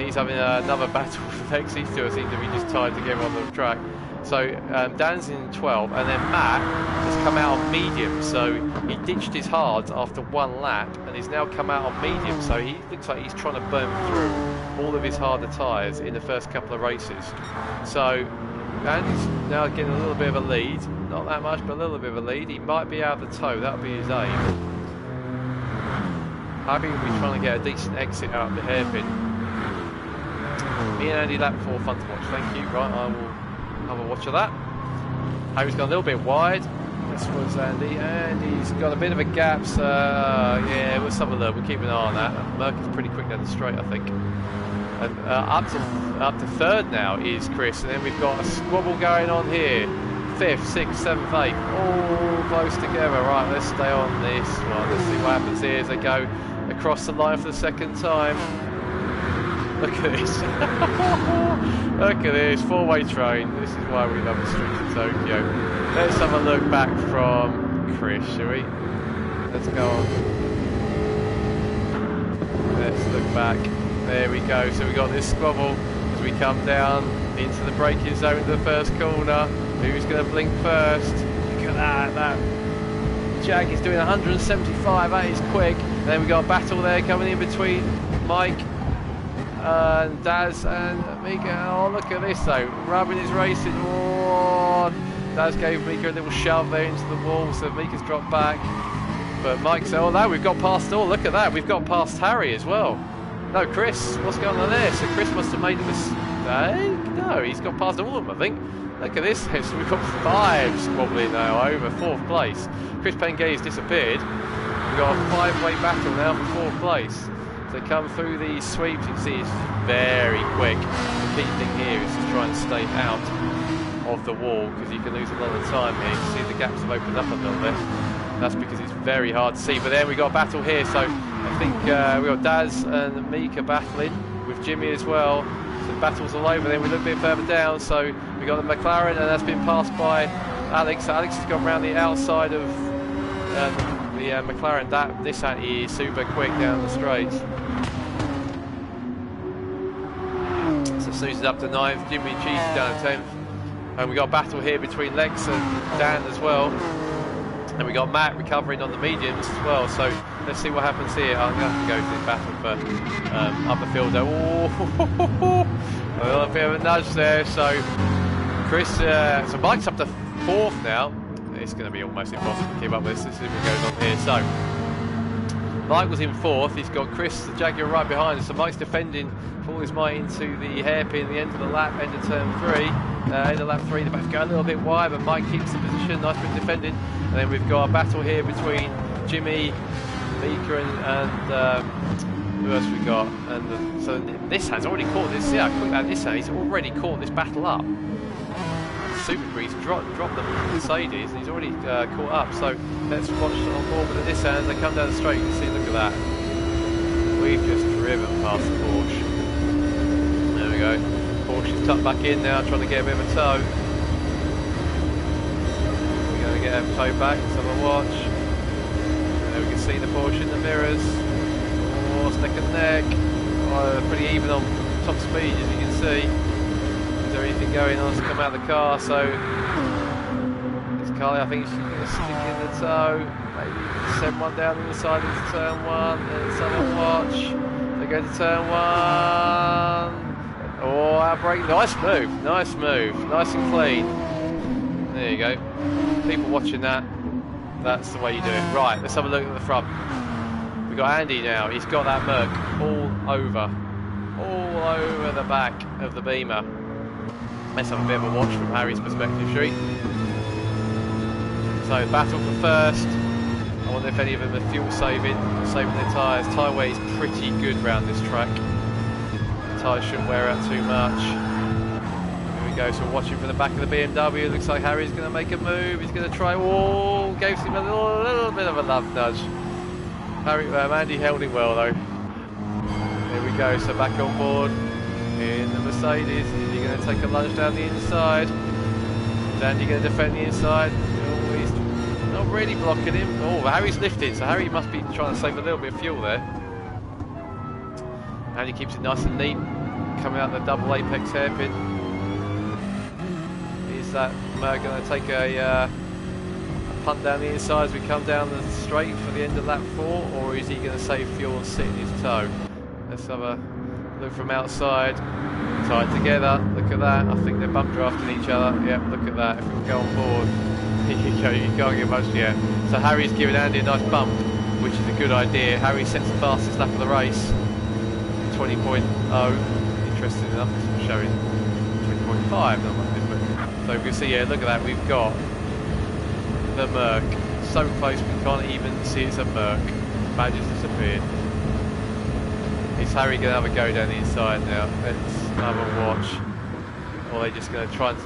He's having another battle with Lex. These two seem to be just tied together on the track. So Dan's in 12, and then Matt has come out on medium. So he ditched his hards after 1 lap, and he's now come out on medium. So he looks like he's trying to burn through all of his harder tyres in the first couple of races. So Andy's now getting a little bit of a lead, not that much, but a little bit of a lead. He might be out of the toe. That'll be his aim. Harry will be trying to get a decent exit out of the hairpin. Me and Andy lap 4, fun to watch. Thank you. Right, I will have a watch of that. Harry's gone a little bit wide. This was Andy. Andy's got a bit of a gap. So yeah, we'll have a look. We'll keep an eye on that. Merc is pretty quick down the straight, I think. And up to 3rd now is Chris, and then we've got a squabble going on here. 5th, 6th, 7th, 8th, all close together. Right, let's stay on this one. Let's see what happens here as they go across the line for the 2nd time. Look at this. Look at this, 4-way train. This is why we love the streets of Tokyo. Let's have a look back from Chris, shall we? Let's go on. Let's look back. There we go. So we got this squabble as we come down into the braking zone of the first corner. Who's going to blink first? Look at that. That Jag is doing 175. That is quick. And then we got a battle there coming in between Mike and Daz and Mika. Oh, look at this though, rubbing his racing. Oh, Daz gave Mika a little shove there into the wall, so Mika's dropped back. But Mike said, oh no, we've got past, oh look at that, we've got past Harry as well. No, Chris, what's going on there? So Chris must have made a mistake. No, he's got past all of them, I think. Look at this, so we've got 5 probably now over 4th place. Chris Pengay's disappeared. We've got a 5-way battle now for 4th place. So come through these sweeps, you can see it's very quick. The key thing here is to try and stay out of the wall, because you can lose a lot of time here. You can see the gaps have opened up a little bit. That's because it's very hard to see. But then we got a battle here, so I think we got Daz and Mika battling with Jimmy as well. So the battle's all over. Then we look a bit further down, so we got the McLaren, and that's been passed by Alex. So Alex has gone around the outside of the McLaren. That Nissan is super quick down the straights. So Susan's up to 9th, Jimmy and Cheese down to 10th. And we got a battle here between Lex and Dan as well. And we got Matt recovering on the mediums as well. So let's see what happens here. I'm going to have to go to this battle for upper field. Oh, a little bit of a nudge there. So Chris, so Mike's up to 4th now. It's going to be almost impossible to keep up with this. Let's see what goes on here. So Mike was in 4th. He's got Chris the Jaguar right behind us. So Mike's defending for all his might into the hairpin, the end of the lap, end of turn 3. End of lap 3, the back's going a little bit wide, but Mike keeps the position. Nice bit defending. And then we've got a battle here between Jimmy, Mika, and who else we got? And so Nissan's already caught this. See how quick that Nissan. He's already caught this battle up. Super Breeze dropped the Mercedes, and he's already caught up. So let's watch on board with the Nissan as they come down the straight. You can see, look at that. We've just driven past the Porsche. There we go. Porsche's tucked back in now, trying to get a bit of a tow. We're going to get a tow back. Let's have a watch. There we can see the Porsche in the mirrors. Oh, neck and neck. Oh, pretty even on top speed, as you can see. Is there anything going on to come out of the car? So it's Carly, I think she's going to stick in the tow. Maybe send one down the inside into turn 1. Let's have a watch. They go to turn 1. Oh, our brake, nice move, nice move, nice and clean. There you go. People watching that, that's the way you do it. Right, let's have a look at the front. We've got Andy now, he's got that Merc all over the back of the Beamer. Let's have a bit of a watch from Harry's perspective, shall we? So, battle for first. I wonder if any of them are fuel saving their tyres. Tyre wear is pretty good round this track. Tyres shouldn't wear out too much. Here we go, so watching from the back of the BMW, it looks like Harry's going to make a move. He's going to try, oh, gave him a little bit of a love nudge. Andy held him well though. Here we go, so back on board in the Mercedes. Is he going to take a lunge down the inside? Is Andy going to defend the inside? Oh, he's not really blocking him. Oh, Harry's lifted, so Harry must be trying to save a little bit of fuel there. And he keeps it nice and neat, coming out the double apex hairpin. Is that Merc going to take a punt down the inside as we come down the straight for the end of lap 4, or is he going to save fuel and sit in his toe? Let's have a look from outside. Tied together, look at that. I think they're bump drafting each other. Yep, look at that. If we can go on board, you can't get much yet. So Harry's giving Andy a nice bump, which is a good idea. Harry sets the fastest lap of the race. 20.0, interesting enough, it's showing 20.5, so we can see here, look at that, we've got the Merc, so close we can't even see it's a Merc, badge has disappeared. Is Harry going to have a go down the inside now? Let's have a watch, or are they just going to try and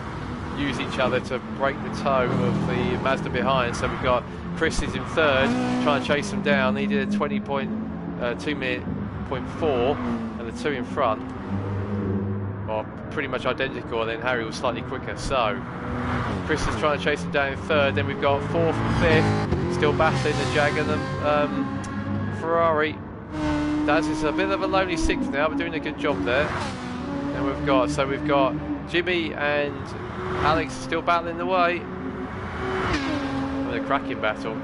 use each other to break the toe of the Mazda behind? So we've got Chris is in 3rd, trying to chase them down. He did a 20.2 minute 0.4, and the 2 in front are pretty much identical, and then Harry was slightly quicker. So Chris is trying to chase him down in 3rd. Then we've got 4th and 5th still battling the Jag and the Ferrari. Daz is a bit of a lonely 6th now, but doing a good job there. And we've got Jimmy and Alex still battling the way. With a cracking battle.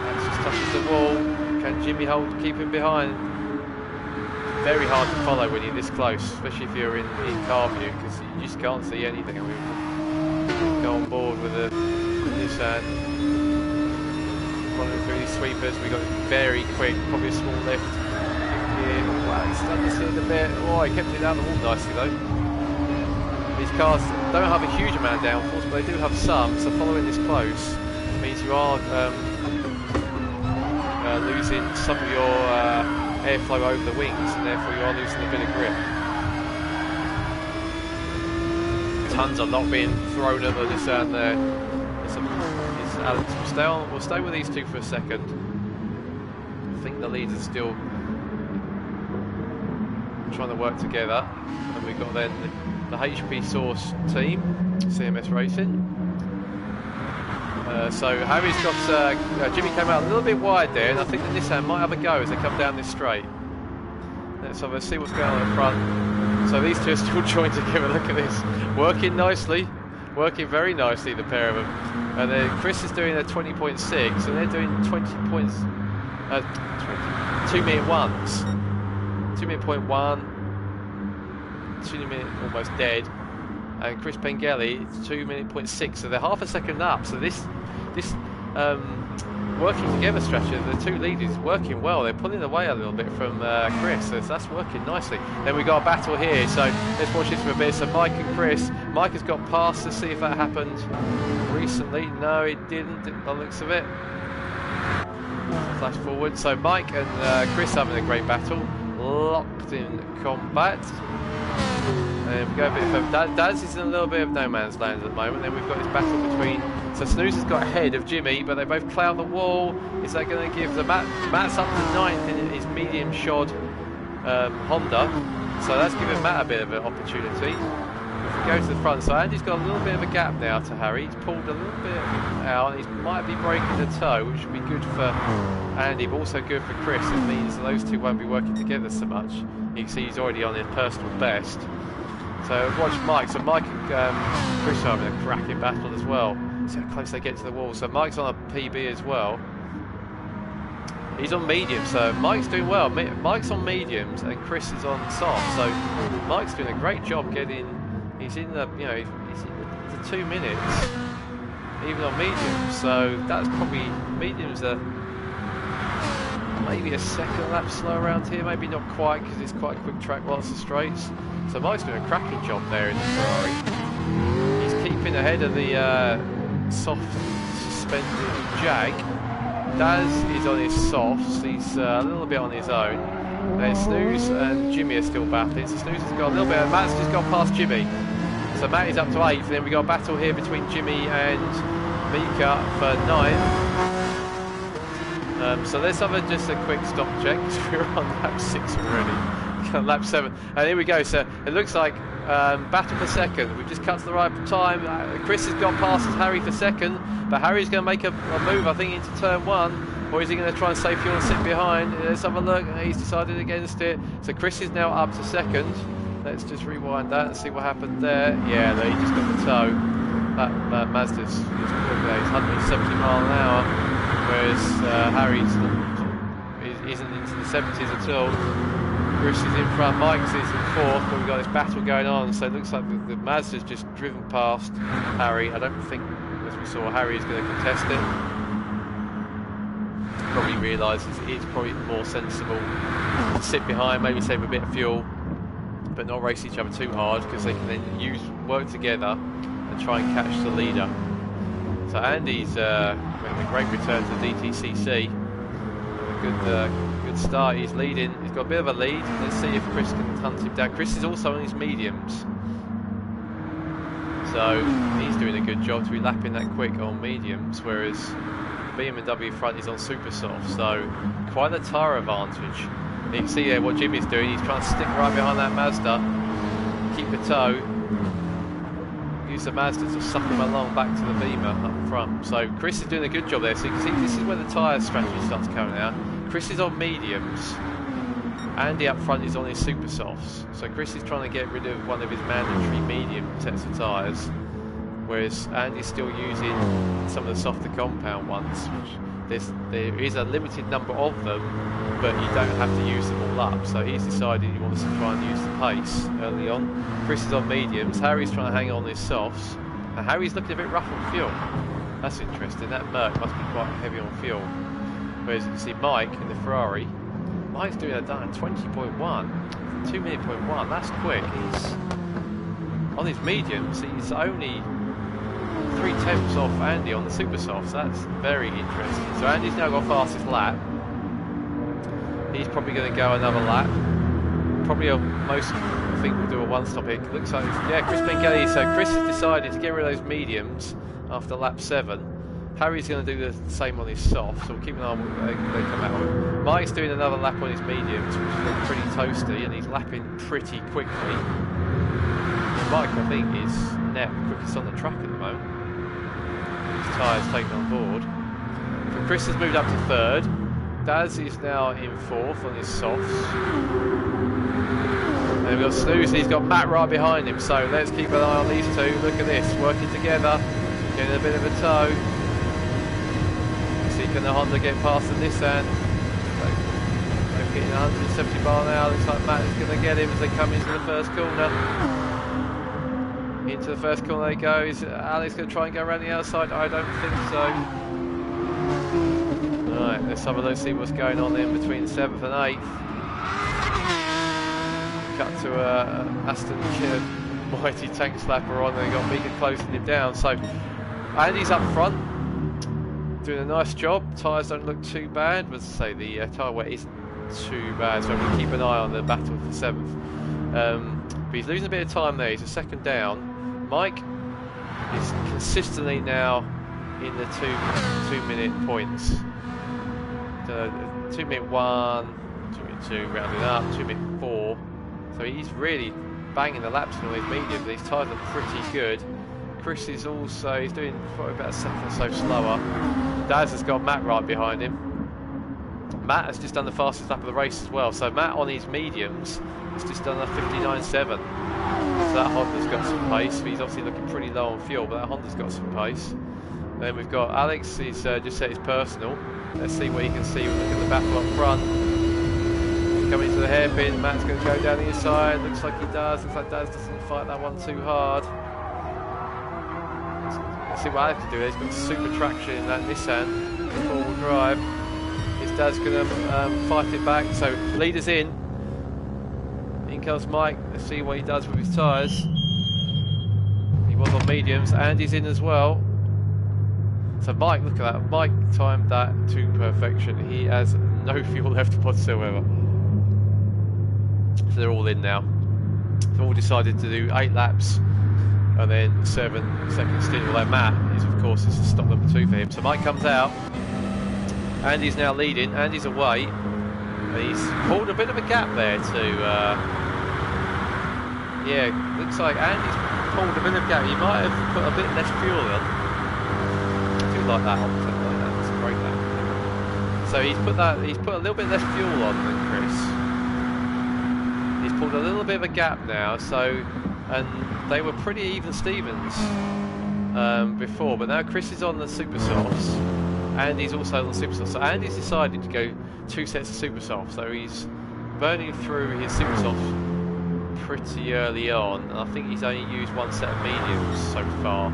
Alex just touches the wall. Can Jimmy keep him behind? very hard to follow when you're this close, especially if you're in car view, because you just can't see anything. I mean, go on board with this running through these sweepers. We got very quick, probably a small lift. Yeah, wow, he's starting to see a bit. Oh, he kept it down the wall nicely though. These cars don't have a huge amount of downforce, but they do have some. So following this close means you are losing some of your airflow over the wings, and therefore you are losing a bit of grip. Tons are not being thrown at this down there. We'll stay with these two for a second. I think the leaders are still trying to work together, and we've got then the HP Source team, CMS Racing. So Harry's got Jimmy came out a little bit wide there, and I think the Nissan might have a go as they come down this straight. Let's have a see what's going on in front. So these two are still joined together. Look at this, working nicely, working very nicely, the pair of them. And then Chris is doing a 20.6, and they're doing 20 points, 2 minute ones, 2 minute point 1, 2 minute almost dead. And Chris Pengelly 2 minute point 6, so they're half a second up. So this working together strategy, the two leaders is working well. They're pulling away a little bit from Chris, so that's working nicely. Then we got a battle here, so let's watch this for a bit. So Mike and Chris, Mike has got past, let's see if that happened recently. No, it didn't, by the looks of it. Flash forward, so Mike and Chris having a great battle, locked in combat. And we go a bit further. Daz is in a little bit of no man's land at the moment. Then we've got this battle between. So Snooze has got ahead of Jimmy, but they both cloud the wall. Is that going to give the Matt's up to 9th in his medium shod Honda? So that's giving Matt a bit of an opportunity. If we go to the front side, Andy's got a little bit of a gap now to Harry. He's pulled a little bit out, and he might be breaking the toe, which would be good for Andy, but also good for Chris. It means those two won't be working together so much. You can see he's already on his personal best. So watch Mike. So Mike and Chris are having a cracking battle as well. See how close they get to the wall. So Mike's on a PB as well. He's on medium, so Mike's doing well. Mike's on mediums and Chris is on soft. So Mike's doing a great job getting. He's in the he's in the 2 minutes, even on mediums. So that's probably mediums are maybe a second lap slow around here. Maybe not quite because it's quite a quick track, lots of straights. So Mike's doing a cracking job there in the Ferrari. He's keeping ahead of the soft suspended Jag. Daz is on his softs, he's a little bit on his own. Then Snooze and Jimmy are still battling. So Snooze has got a little bit, Matt's just gone past Jimmy. So Matt is up to 8th, then we got a battle here between Jimmy and Mika for 9th. So let's have just a quick stop check because we're on lap 6 already. Lap 7, and here we go. So it looks like battle for second. We've just cut to the right time. Chris has gone past Harry for second, but Harry's going to make a move, I think, into turn 1, or is he going to try and save fuel and sit behind? Let's have a look. He's decided against it. So Chris is now up to second. Let's just rewind that and see what happened there. Yeah, he just got the toe. That Mazda's just he's 170 mile an hour, whereas Harry's isn't into the 70s at all. Chris is in front, Mike's is in 4th, but we've got this battle going on, so it looks like the Mazda's just driven past Harry. I don't think, as we saw, Harry is going to contest it. Probably realises it's probably more sensible to sit behind, maybe save a bit of fuel, but not race each other too hard, because they can then work together and try and catch the leader. So Andy's making a great return to DTCC. Good start. He's leading. He's got a bit of a lead. Let's see if Chris can hunt him down. Chris is also on his mediums, so he's doing a good job to be lapping that quick on mediums, whereas BMW front is on super soft. So quite a tyre advantage. You can see here what Jimmy's doing. He's trying to stick right behind that Mazda, keep the toe, use the Mazda to suck him along back to the Beamer up front. So Chris is doing a good job there. So you can see this is where the tyre strategy starts coming out. Chris is on mediums, Andy up front is on his super softs. So Chris is trying to get rid of one of his mandatory medium sets of tyres. whereas Andy's still using some of the softer compound ones, which there is a limited number of them, but you don't have to use them all up. So he's decided he wants to try and use the pace early on. Chris is on mediums, Harry's trying to hang on his softs, and Harry's looking a bit rough on fuel. That's interesting, that Merc must be quite heavy on fuel. Whereas you can see Mike in the Ferrari, Mike's doing a 20.1, 2-minute.1, that's quick. He's on his mediums, he's only 3/10 off Andy on the super softs. That's very interesting. So Andy's now got fastest lap. He's probably going to go another lap. Probably most think we'll do a one stop here. Looks like, yeah, Chris Pengelly. So Chris has decided to get rid of those mediums after lap 7. Harry's going to do the same on his softs, so we'll keep an eye on what they come out with. Mike's doing another lap on his mediums, which is pretty toasty, and he's lapping pretty quickly. Mike, I think, is now the quickest on the track at the moment. His tyres taken on board. So Chris has moved up to 3rd. Daz is now in 4th on his softs. And we've got Snooze, he's got Matt right behind him, so let's keep an eye on these two. Look at this, working together, getting a bit of a tow. See, can the Honda get past the Nissan? They're getting 170 miles an hour. Looks like Matt is going to get him as they come into the first corner. Into the first corner they go. Is Alex going to try and go around the outside? I don't think so. Right, let's have a look, see what's going on then between 7th and 8th. Cut to Aston Mighty Tank Slapper on, and they got Mika closing him down. So Andy's up front, doing a nice job. Tyres don't look too bad, but as I say, the tyre weight isn't too bad, so I'm going to keep an eye on the battle for 7th. But he's losing a bit of time there. He's a second down. Mike is consistently now in the 2-minute points. 2-minute 1, 2-minute 2, rounding up, 2-minute 4. So he's really banging the laps on his medium. These tyres are pretty good. Chris is also, he's doing probably about a second or so slower. Daz has got Matt right behind him. Matt has just done the fastest lap of the race as well. So Matt on his mediums has just done a 59.7. So that Honda's got some pace. He's obviously looking pretty low on fuel, but that Honda's got some pace. Then we've got Alex, he's just set his personal. Let's see what he can see. Look at the battle up front. Coming into the hairpin, Matt's going to go down the inside. Looks like he does. Looks like Daz doesn't fight that one too hard. Let's see what Alex can do there. He's got super traction in that Nissan, 4-wheel drive. Is Daz going to fight it back? So leaders in. In comes Mike. Let's see what he does with his tyres. He was on mediums. Andy's in as well. So Mike, look at that. Mike timed that to perfection. He has no fuel left whatsoever. So they're all in now. They've all decided to do 8 laps and then 7-second stint. Although Matt is, of course, is stop number 2 for him. So Mike comes out. Andy's now leading. Andy's away. And he's pulled a bit of a gap there to... yeah, looks like Andy's pulled a bit of a gap. He might have put a bit less fuel on. Like that, that's great that. So he's put a little bit less fuel on than Chris. He's pulled a little bit of a gap now, so, and they were pretty even Stevens before, but now Chris is on the super softs. Andy's also on the super softs. So Andy's decided to go 2 sets of super softs, so he's burning through his super softs pretty early on, and I think he's only used 1 set of mediums so far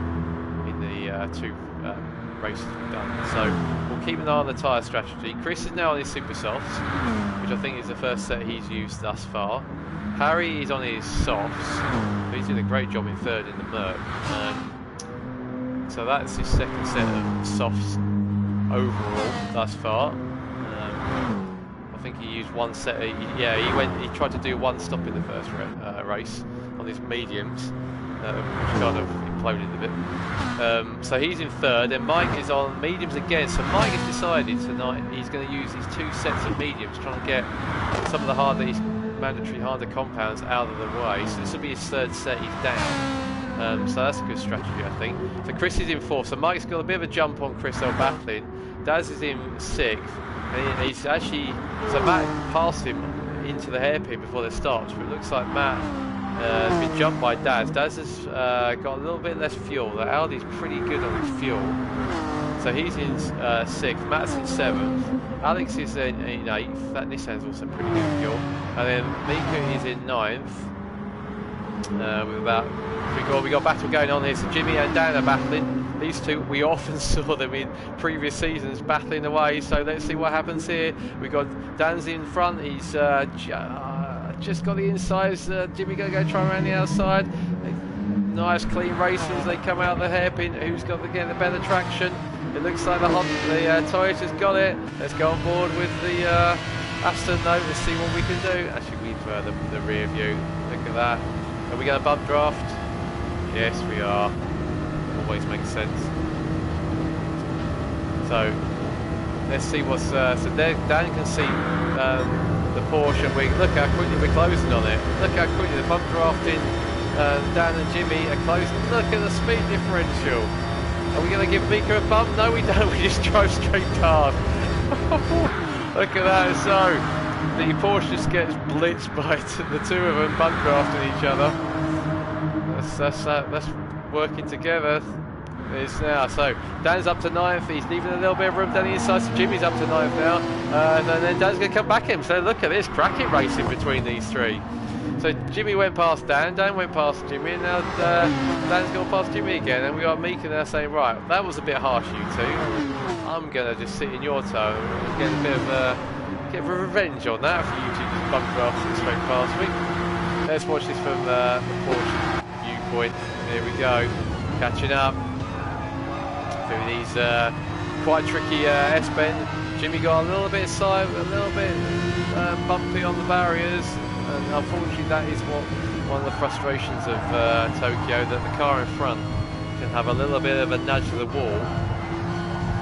in the 2 races we've done. So we'll keep an eye on the tyre strategy. Chris is now on his super softs, which I think is the first set he's used thus far. Harry is on his softs. He's doing a great job in 3rd in the Merc. So that's his 2nd set of softs overall thus far. I think he used 1 set. He tried to do 1 stop in the first race on his mediums, which kind of imploded a bit. So he's in 3rd, and Mike is on mediums again. So Mike has decided tonight he's going to use these 2 sets of mediums, trying to get some of the mandatory harder compounds out of the way. So this will be his 3rd set he's down. So that's a good strategy, I think. So Chris is in 4th. So Mike's got a bit of a jump on Chris, they're battling. Daz is in 6th, and he's actually, so Matt passed him into the hairpin before they stopped, but it looks like Matt has been jumped by Daz. Daz has got a little bit less fuel. The Audi's pretty good on his fuel. So he's in 6th, Matt's in 7th, Alex is in 8th, that Nissan's also pretty good fuel. And then Mika is in 9th. With about we got battle going on here, so Jimmy and Dan are battling. These two, we often saw them in previous seasons battling away, so let's see what happens here. We got Dan's in front, he's just got the insides. Jimmy gonna go try around the outside. Nice clean race as they come out of the hairpin. Who's got to get the better traction? It looks like the Toyota's got it. Let's go on board with the Aston note. Let's see what we can do. Actually, we've the rear view. Look at that. Are we going to bump draft? Yes, we are. Always makes sense. So let's see what's. So there, Dan can see the Porsche. Look how quickly we're closing on it. Look how quickly the bump drafting. Dan and Jimmy are closing. Look at the speed differential. Are we going to give Mika a bump? No, we don't. We just drove straight past. Look at that. So the Porsche just gets blitzed by the two of them bump drafting each other. That's working together. It's now. So Dan's up to 9th. He's leaving a little bit of room down the inside. So Jimmy's up to 9th now. And then Dan's going to come back in. So look at this bracket racing between these three. So Jimmy went past Dan, Dan went past Jimmy, and now Dan's gone past Jimmy again, and we got Mika now saying, right, that was a bit harsh, you two. I'm going to just sit in your toe and get a bit of revenge on that for you two just bump drafting straight past me. Let's watch this from the Porsche viewpoint. Here we go, catching up through these quite tricky S-bend. Jimmy got a little bit side, a little bit bumpy on the barriers. And unfortunately that is one of the frustrations of Tokyo, that the car in front can have a little bit of a nudge to the wall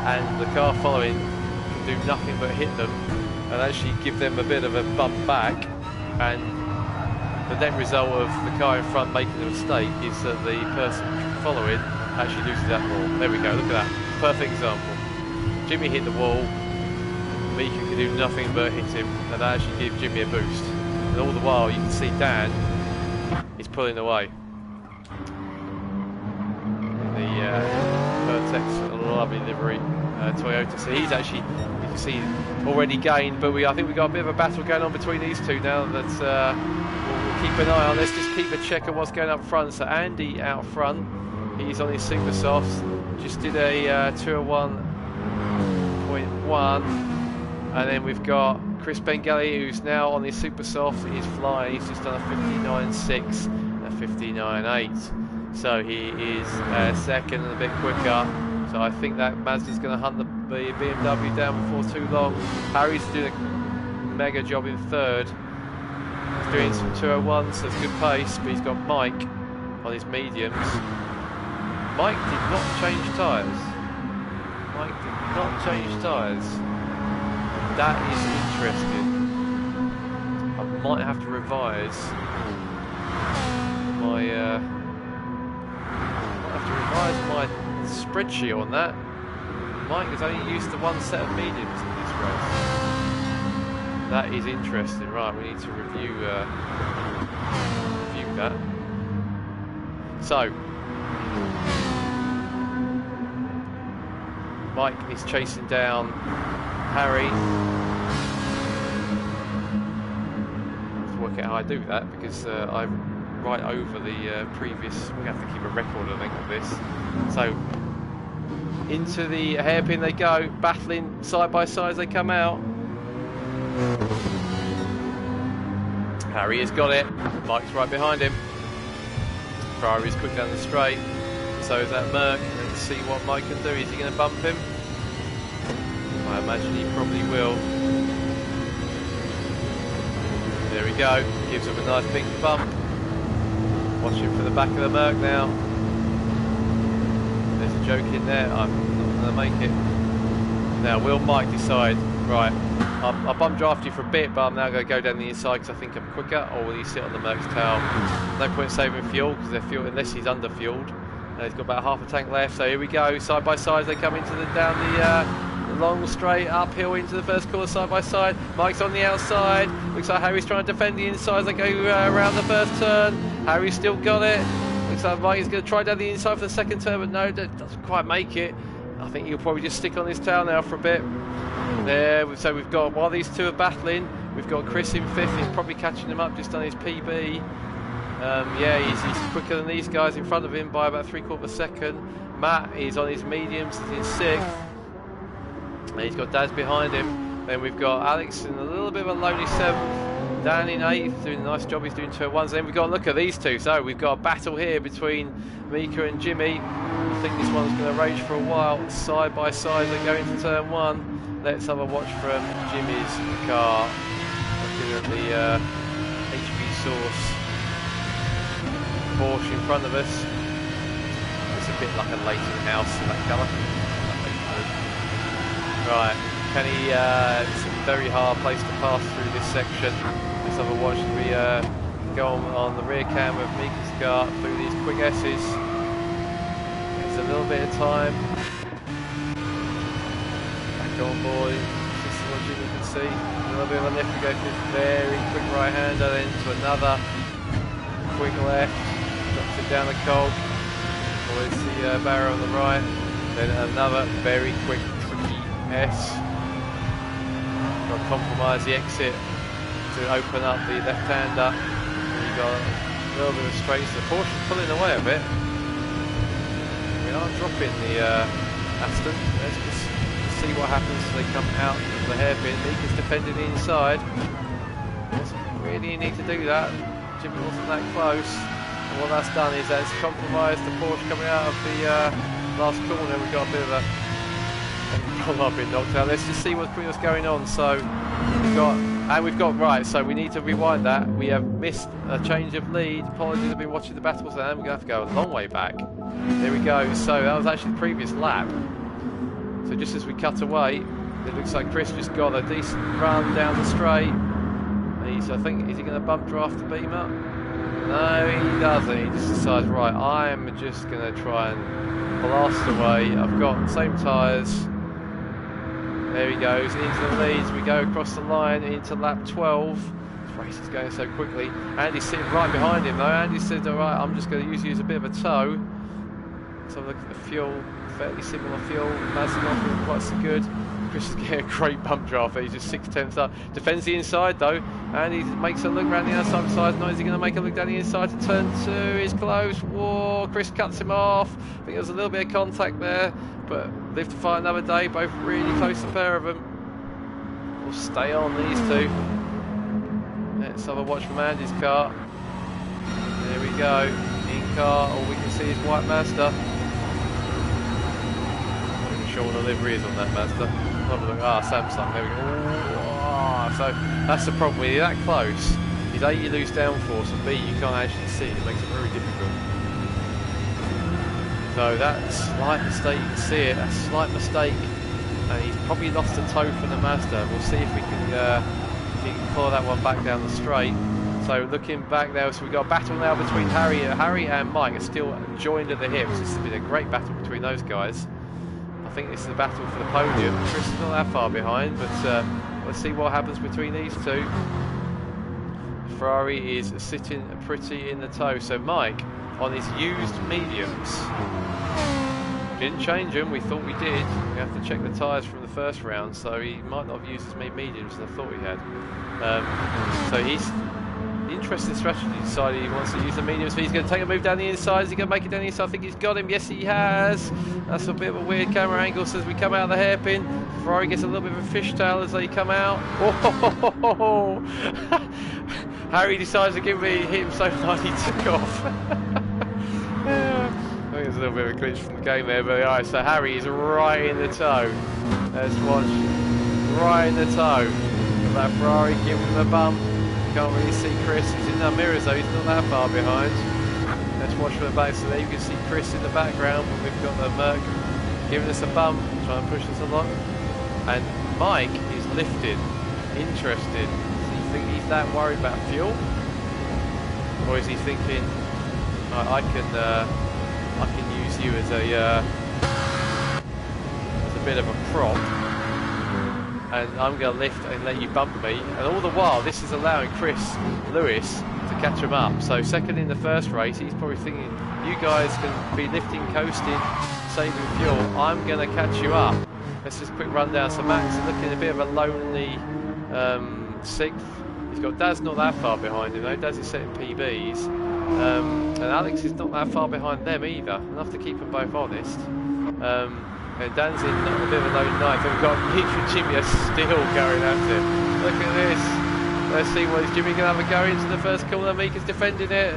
and the car following can do nothing but hit them and actually give them a bit of a bump back, and the net result of the car in front making a mistake is that the person following actually loses that wall. There we go, look at that, perfect example. Jimmy hit the wall, Mika can do nothing but hit him, and that actually gives Jimmy a boost. And all the while you can see Dan is pulling away. The Vertex, lovely livery, Toyota. So he's actually, you can see, already gained. But I think we've got a bit of a battle going on between these two now. That we'll keep an eye on. Let's just keep a check on what's going up front. So Andy out front, he's on his super softs. Just did a 201.1. And then we've got Chris Bengali, who's now on his super soft. He's flying. He's just done a 59.6 and a 59.8. So he is second and a bit quicker. So I think that Mazda's going to hunt the BMW down before too long. Harry's doing a mega job in third. He's doing some 201s, so it's good pace. But he's got Mike on his mediums. Mike did not change tyres. Mike did not change tyres. That is interesting. I might have to revise my spreadsheet on that. Mike has only used the one set of mediums in this race. That is interesting. Right, we need to review that. So Mike is chasing down Harry. Let's work out how I do that, because I'm right over the previous. We have to keep a record, I think, of this. So into the hairpin they go, battling side by side as they come out. Harry has got it. Mike's right behind him. Ferrari's quick down the straight. So is that Merc. Let's see what Mike can do. Is he going to bump him? I imagine he probably will. There we go. Gives him a nice big bump. Watching for the back of the Merc now. There's a joke in there. I'm not going to make it. Now, will Mike decide, right, I'll bump draft you for a bit, but I'm now going to go down the inside because I think I'm quicker, or will he sit on the Merc's tail? No point saving fuel, because they're fuel unless he's under fueled. He's got about half a tank left, so here we go, side by side as they come into the down the long straight uphill into the first corner side by side. Mike's on the outside. Looks like Harry's trying to defend the inside as they go around the first turn. Harry's still got it. Looks like Mike is going to try down the inside for the second turn, but no, doesn't quite make it. I think he'll probably just stick on his tail now for a bit. There, so we've got, while these two are battling, we've got Chris in 5th. He's probably catching him up, just on his PB. Yeah, he's quicker than these guys in front of him by about 3/4 of a second. Matt is on his mediums, he's in 6th. And he's got Daz behind him. Then we've got Alex in a little bit of a lonely 7th. Dan in 8th, doing a nice job, he's doing 2-1s. Then we've got, look at these two. So we've got a battle here between Mika and Jimmy. I think this one's going to rage for a while. Side by side, they go into turn 1. Let's have a watch from Jimmy's car. Looking at the HV source. Porsche in front of us. It's a bit like a Leighton house in that colour. Right, can he? It's a very hard place to pass through this section. Let's have a watch as we go on the rear cam of Mika's car through these quick S's. It's a little bit of time. Back on board. This is what Jimmy can see. A little bit of a lift. We go through this very quick right-hander, then to another quick left. Drops it down the cog. Always the barrow on the right. Then another very quick, tricky S. Got to compromise the exit to open up the left-hander. You've got a little bit of straight, so the Porsche pulling away a bit. We are dropping the Aston. Let's just see what happens as they come out of the hairpin. Mika's defending the inside. Doesn't really need to do that. Jimmy wasn't that close. And what that's done is that's compromised the Porsche coming out of the last corner. We've got a bit of a I've been knocked out. Let's just see what's going on. So we've got right. So we need to rewind that. We have missed a change of lead. Apologies, I've been watching the battles, and we're going to have to go a long way back. There we go. So that was actually the previous lap. So just as we cut away, it looks like Chris just got a decent run down the straight. I think, is he going to bump draft the beam up? No, he doesn't. He just decides, right, I'm just going to try and blast away. I've got the same tyres. There he goes, into the leads. We go across the line into lap 12. This race is going so quickly. Andy's sitting right behind him though. Andy said, alright, I'm just going to use you as a bit of a tow. Let's have a look at the fuel. Fairly similar fuel. Mazda not feeling quite so good. Chris is getting a great bump draft. He's just 6/10 up. Defends the inside though. And he makes a look around the outside side. Not is he going to make a look down the inside to turn 2. He's close. Whoa, Chris cuts him off. I think there was a little bit of contact there. But live to fight another day. Both really close, the pair of them. We'll stay on these two. Let's have a watch from Andy's car. There we go. In car. All we can see is white Mazda. Not even sure what the livery is on that Mazda. Have a look. Ah, Samsung. There we go. Oh, so that's the problem. When you're that close, is A, you lose downforce, and B, you can't actually see. It makes it very difficult. So that slight mistake, you can see it, that slight mistake, and he's probably lost a toe from the Mazda. We'll see if we can follow that one back down the straight. So looking back there, so we've got a battle now between Harry and Mike are still joined at the hips. This has been a great battle between those guys. I think this is a battle for the podium. Chris is not that far behind, but let's see what happens between these two. Ferrari is sitting pretty in the toe. So Mike, on his used mediums, didn't change them, we thought we did. We have to check the tyres from the first round, so he might not have used as many mediums as I thought he had. So he's interesting strategy. Decided he wants to use the mediums, so he's going to take a move down the inside. Is he going to make it down the inside? I think he's got him. Yes, he has. That's a bit of a weird camera angle. So as we come out of the hairpin, Ferrari gets a little bit of a fishtail as they come out. Oh! Harry decides to give me him so hard he took off. I think there's a little bit of a glitch from the game there, but alright, so Harry is right in the toe. Let's watch. Right in the toe of that Ferrari, giving him a bump. Can't really see Chris, he's in the mirrors though, he's not that far behind. Let's watch from the back, so there you can see Chris in the background, but we've got the Merc giving us a bump, trying to push us along. And Mike is lifted, interested. Do you think he's that worried about fuel? Or is he thinking, I can use you as a bit of a prop and I'm going to lift and let you bump me. And all the while, this is allowing Chris Lewis to catch him up. So second in the first race, he's probably thinking, you guys can be lifting, coasting, saving fuel. I'm going to catch you up. Let's just quick run down. So Max is looking a bit of a lonely 6th. He's got Daz not that far behind him though. Daz is setting PBs. And Alex is not that far behind them either. Enough to keep them both honest. And Dan's in a bit of a lone knife. And we've got Mika and Jimmy are still going at it. Look at this. Let's see what is Jimmy going to have a go into the first corner. Mika's defending it.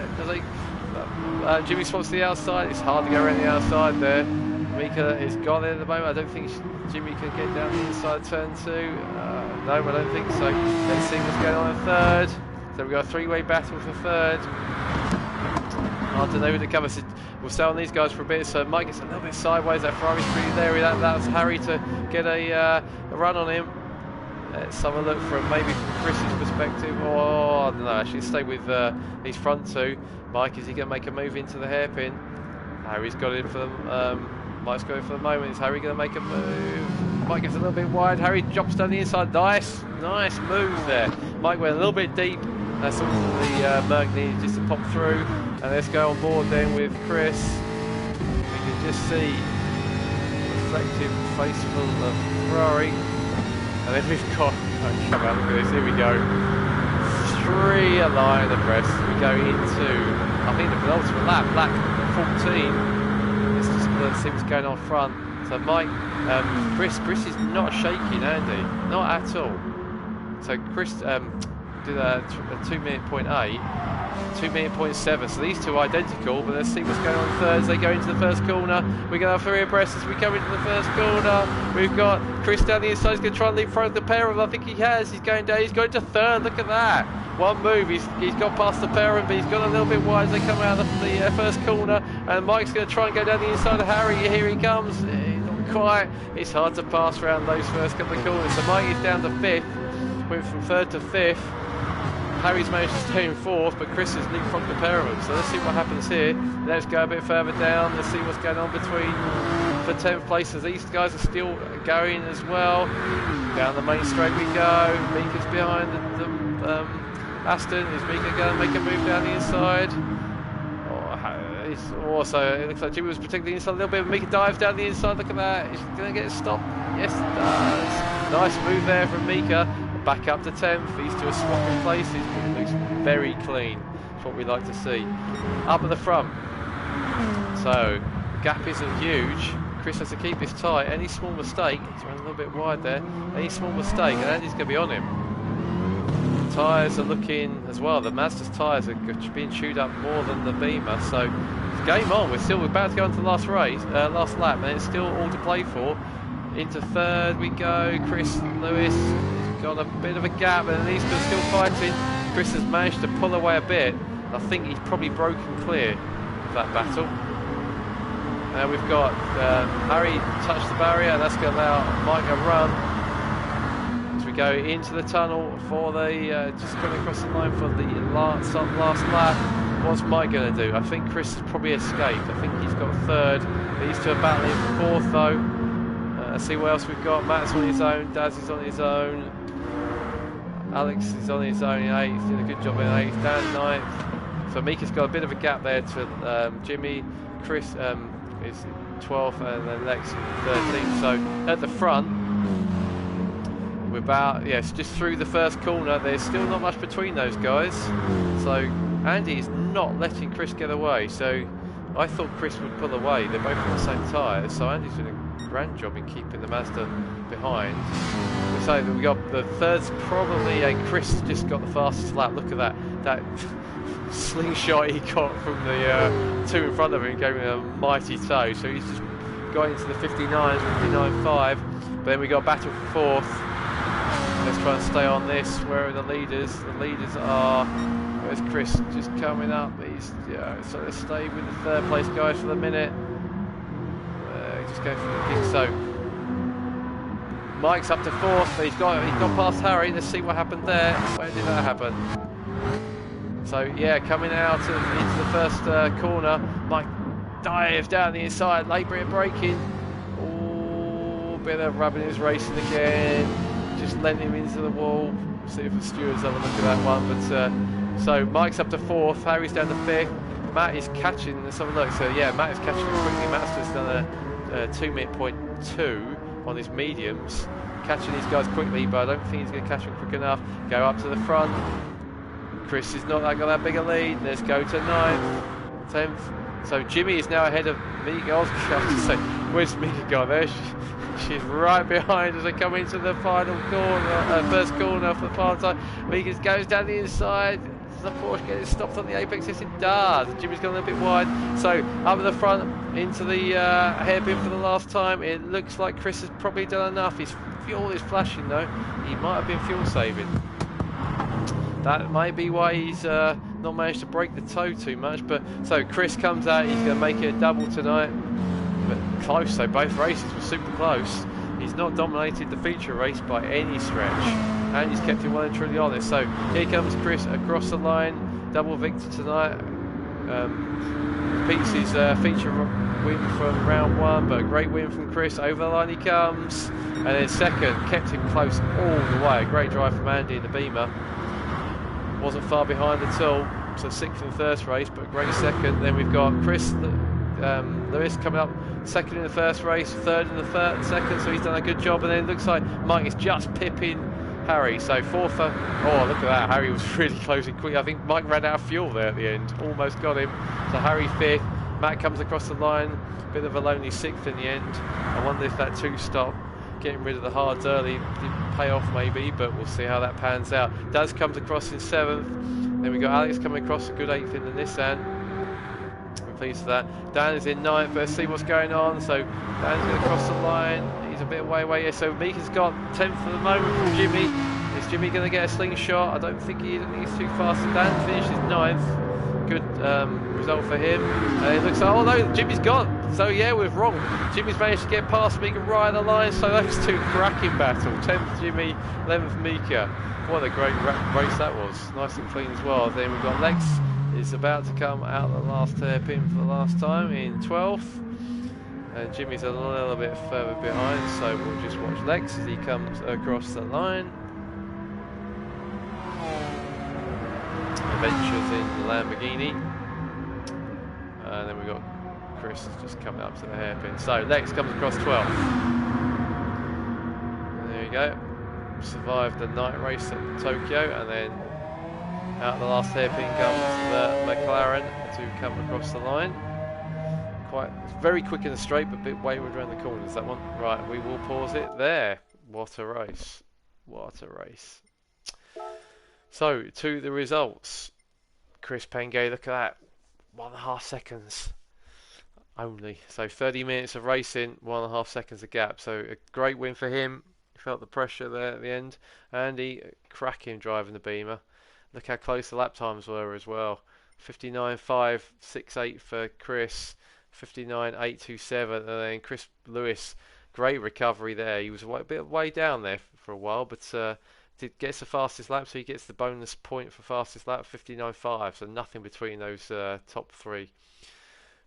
Jimmy swaps to the outside. It's hard to go around the outside there. Mika is gone in at the moment. I don't think Jimmy can get down the inside turn 2. No, I don't think so. Let's see what's going on in third. So we've got a 3-way battle for third. I don't know who to cover. So we'll stay on these guys for a bit. So Mike gets a little bit sideways. That Ferrari's pretty there. That's Harry to get a run on him. Let's have a look from maybe from Chris's perspective. Or I don't know. Actually, stay with these front 2. Mike, is he going to make a move into the hairpin? Harry's got it for them. Mike's going for the moment. Is Harry going to make a move? Mike gets a little bit wide. Harry drops down the inside. Nice move there. Mike went a little bit deep. That's all the Merc needed just to pop through. And let's go on board then with Chris. We can just see reflective face full of Ferrari. And then we've got, oh, come on, look at this. Here we go. 3 aligned abreast. We go into, I think, the penultimate lap, lap 14. Let's see what's going on front. So Mike, Chris is not shaking, Andy, not at all. So Chris did a 2-minute point 8, 2-minute point 7. So these two are identical. But let's see what's going on in thirds. They go into the first corner. We're going to have 3 abreast as we come into the first corner. We've got Chris down the inside. He's going to try and leapfrog the pair of them. I think he has. He's going down. He's going to third. Look at that. One move, he's got past the pair of them, but he's gone a little bit wide as they come out of the first corner. And Mike's going to try and go down the inside of Harry. Here he comes. Not quite. It's hard to pass around those first couple of corners. So Mike is down to 5th. Went from 3rd to 5th. Harry's managed to stay in 4th, but Chris has leapfrogged the pair of them. So let's see what happens here. Let's go a bit further down. Let's see what's going on between for 10th place, as these guys are still going as well. Down the main straight we go. Mika's behind the Aston. Is Mika going to make a move down the inside? Also, it looks like Jimmy was protecting the inside a little bit. Mika dives down the inside. Look at that. He's going to get stopped. Yes, it does. Nice move there from Mika. Back up to 10th. These two are swapping places. It looks very clean. That's what we like to see. Up at the front. So, the gap isn't huge. Chris has to keep this tight. Any small mistake, he's running a little bit wide there. Any small mistake, and Andy's going to be on him. Tyres are looking as well. The Mazda's tyres are being chewed up more than the Beamer. So it's game on. We're about to go into the last race, last lap, and it's still all to play for. Into 3rd we go. Chris Lewis has got a bit of a gap, and these two are still fighting. Chris has managed to pull away a bit. I think he's probably broken clear of that battle. Now we've got Harry touched the barrier, and that's going to allow Mike a run. Go into the tunnel for the just coming across the line for the last lap. What's Mike going to do? I think Chris has probably escaped. I think he's got 3rd. These two are battling for 4th though. Let's see what else we've got. Matt's on his own. Daz is on his own. Alex is on his own in 8th. Did a good job in 8th. Dan 9th. So Mika's got a bit of a gap there to Jimmy. Chris is 12th, and then Lex 13th. So at the front, we're about, yes, just through the first corner. There's still not much between those guys. So Andy is not letting Chris get away. So I thought Chris would pull away. They're both on the same tyres. So Andy's doing a grand job in keeping the Mazda behind. We say that we got the 3rd's probably, and Chris just got the fastest lap. Look at that slingshot he got from the 2 in front of him, gave him a mighty tow. So he's just going into the 59, 59.5. But then we got a battle for 4th. Let's try and stay on this. Where are the leaders? The leaders are... Where's Chris? Just coming up. So let's stay with the 3rd place guys for the minute. Just going for the kick. So Mike's up to 4th. He's got past Harry. Let's see what happened there. Where did that happen? So yeah, coming out into the first corner. Mike dives down the inside. Late bit of braking. Oh, bit of rubbing his racing again. just lent him into the wall. See if the stewards have a look at that one. But so Mike's up to 4th, Harry's down to 5th. Matt is catching. Let's have a look. So yeah, Matt is catching quickly. Matt's just done a 2:02 on his mediums, catching these guys quickly, but I don't think he's going to catch them quick enough. Go up to the front. Chris is not got that big a lead. Let's go to 9th, 10th. So Jimmy is now ahead of Mika. I was going to say, where's Mika gone there? She's right behind as they come into the final corner, first corner for the final time. Mika goes down the inside. Does the Porsche get it stopped on the apex? Yes, it does. Jimmy's gone a little bit wide. So up at the front into the hairpin for the last time. It looks like Chris has probably done enough. His fuel is flashing though. He might have been fuel saving. That may be why he's not managed to break the toe too much. But so Chris comes out. He's going to make it a double tonight. But close. So both races were super close. He's not dominated the feature race by any stretch, and he's kept it well and truly honest. So here comes Chris across the line, double victor tonight. Repeats his feature win from round 1, but a great win from Chris. Over the line he comes, and then second, kept him close all the way. A great drive from Andy in the Beamer. Wasn't far behind at all. So 6th in the first race, but a great second. Then we've got Chris Lewis coming up second in the first race, 3rd in the second, so he's done a good job. And then it looks like Mike is just pipping Harry. So 4th, oh look at that, Harry was really closing quick. I think Mike ran out of fuel there at the end, almost got him. So Harry 5th, Matt comes across the line, bit of a lonely 6th in the end. I wonder if that 2-stop, getting rid of the hards early, didn't pay off maybe, but we'll see how that pans out. Daz comes across in 7th, then we've got Alex coming across a good 8th in the Nissan. Pleased for that. Dan is in 9th. Let's see what's going on. So Dan's going to cross the line. He's a bit away. So Mika's got 10th for the moment from Jimmy. Is Jimmy going to get a slingshot? I don't think he is. I think he's too fast. So Dan finishes 9th. Good result for him. And it looks like, oh no, Jimmy's gone. So yeah, we're wrong. Jimmy's managed to get past Mika right on the line. So those two cracking battle. 10th Jimmy, 11th Mika. What a great race that was. Nice and clean as well. Then we've got Lex. Is about to come out the last hairpin for the last time in 12th, and Jimmy's a little bit further behind, so we'll just watch Lex as he comes across the line. Adventures in the Lamborghini, and then we've got Chris just coming up to the hairpin. So Lex comes across 12th. There you go. Survived the night race at Tokyo, and then out the last hairpin comes the McLaren to come across the line. Quite very quick in the straight, but a bit wayward around the corners, that one. Right, we will pause it there. What a race. What a race. So, to the results. Chris Pengay, look at that. 1.5 seconds only. So 30 minutes of racing, 1.5 seconds of gap. So a great win for him. He felt the pressure there at the end. Andy, cracking driving the Beamer. Look how close the lap times were as well. 59.568 for Chris, 59.827, and then Chris Lewis, great recovery there. He was a bit way down there for a while, but gets the fastest lap, so he gets the bonus point for fastest lap, 59.5. So nothing between those top 3.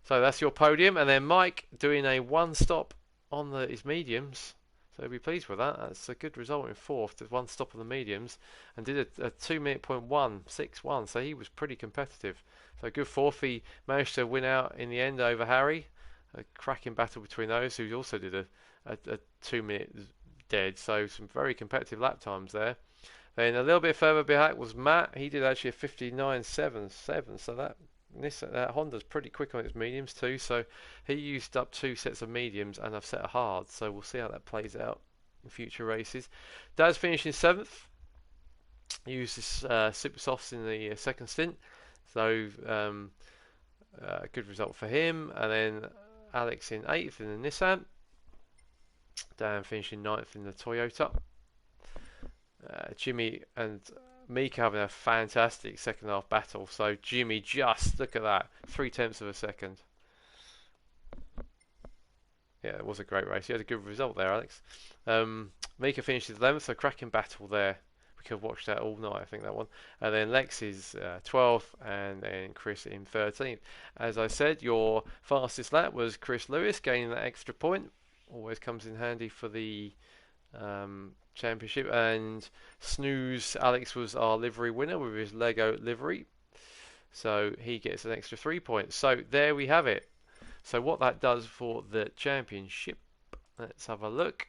So that's your podium, and then Mike doing a 1-stop on his mediums. So he'll be pleased with that. That's a good result in 4th, 1 stop on the mediums, and did a 2:01.161. So he was pretty competitive. So good 4th. He managed to win out in the end over Harry. A cracking battle between those, who also did a 2-minute dead. So some very competitive lap times there. Then a little bit further behind was Matt. He did actually a 59.77. So that Honda's pretty quick on its mediums too, so he used up 2 sets of mediums and a set of hards, so we'll see how that plays out in future races. Daz finished in 7th. He used his super softs in the second stint, so a good result for him. And then Alex in 8th in the Nissan. Dan finishing 9th in the Toyota. Jimmy and Mika having a fantastic second half battle. So Jimmy, just look at that, 0.3 of a second. Yeah, it was a great race. You had a good result there, Alex. Mika finishes 11th, so cracking battle there. We could have watched that all night, I think, that one. And then Lex is 12th, and then Chris in 13th. As I said, your fastest lap was Chris Lewis, gaining that extra point. Always comes in handy for the Championship, and Snooze Alex was our livery winner with his Lego livery. So he gets an extra 3 points. So there we have it. So what that does for the championship, let's have a look.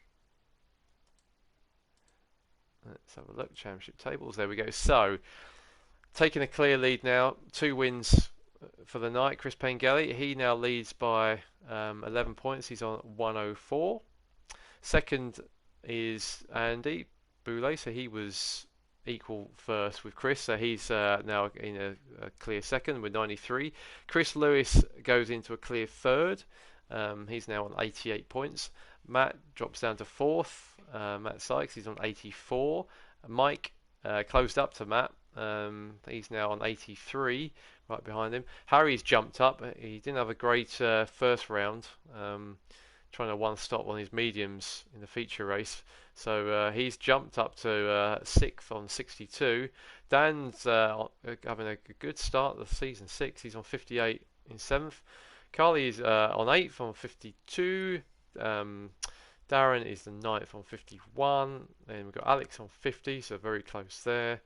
Let's have a look. Championship tables. There we go. So taking a clear lead now. 2 wins for the night. Chris Pengelly. He now leads by 11 points. He's on 104. Second is Andy Boulay. So he was equal first with Chris, so he's now in a clear second with 93. Chris Lewis goes into a clear third. He's now on 88 points. Matt drops down to fourth. Matt Sykes, he's on 84. Mike closed up to Matt. He's now on 83, right behind him. Harry's jumped up. He didn't have a great first round, trying to one stop on his mediums in the feature race. So he's jumped up to 6th on 62. Dan's having a good start of the season 6. He's on 58 in 7th. Carly's on 8th on 52. Darren is the 9th on 51. Then we've got Alex on 50, so very close there.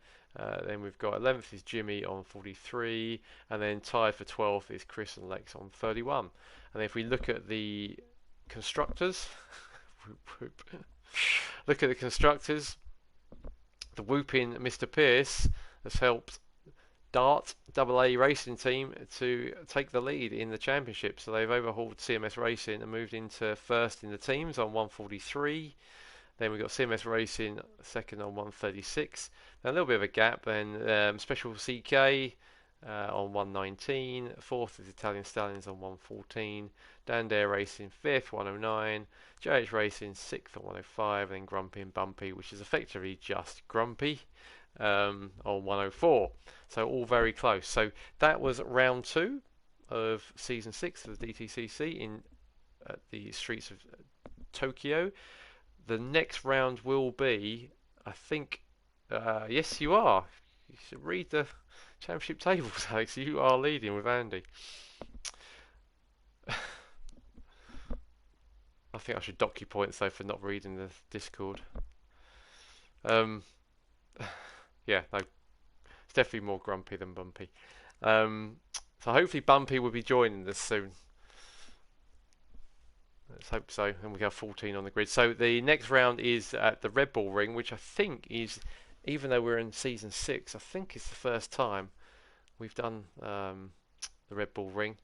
Then we've got 11th is Jimmy on 43. And then tied for 12th is Chris and Lex on 31. And if we look at the constructors, look at the constructors. The whooping Mr. Pierce has helped Dart AA Racing Team to take the lead in the championship. So they've overhauled CMS Racing and moved into first in the teams on 143. Then we've got CMS Racing second on 136. Now a little bit of a gap. Then Special CK on 119. Fourth is Italian Stallions on 114. Dandare Racing 5th, 109. JH Racing 6th on 105. And then Grumpy and Bumpy, which is effectively just Grumpy, on 104. So all very close. So that was round 2 of season 6 of the DTCC in the streets of Tokyo. The next round will be, I think, yes you are. You should read the championship tables, Alex. You are leading with Andy. I think I should dock you points though for not reading the Discord. Yeah, no, it's definitely more Grumpy than Bumpy. So hopefully Bumpy will be joining us soon. Let's hope so. And we have 14 on the grid. So the next round is at the Red Bull Ring, which I think is, even though we're in season 6, I think it's the first time we've done the Red Bull Ring.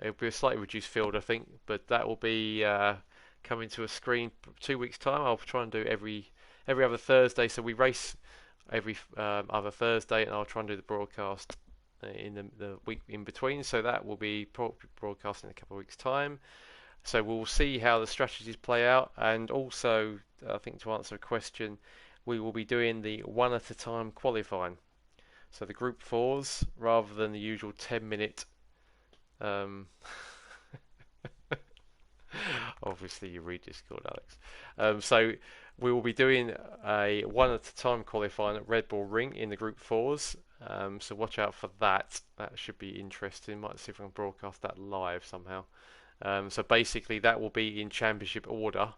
It'll be a slightly reduced field, I think, but that will be coming to a screen 2 weeks' time. I'll try and do every other Thursday. So we race every other Thursday, and I'll try and do the broadcast in the week in between. So that will be broadcast in a couple of weeks' time. So we'll see how the strategies play out, and also I think to answer a question, we will be doing the one at a time qualifying. So the group 4s rather than the usual 10-minute. Obviously you read Discord, Alex. So we will be doing a one at a time qualifying at Red Bull Ring in the group 4s. So watch out for that. That should be interesting. Might see if I can broadcast that live somehow. So basically that will be in championship order.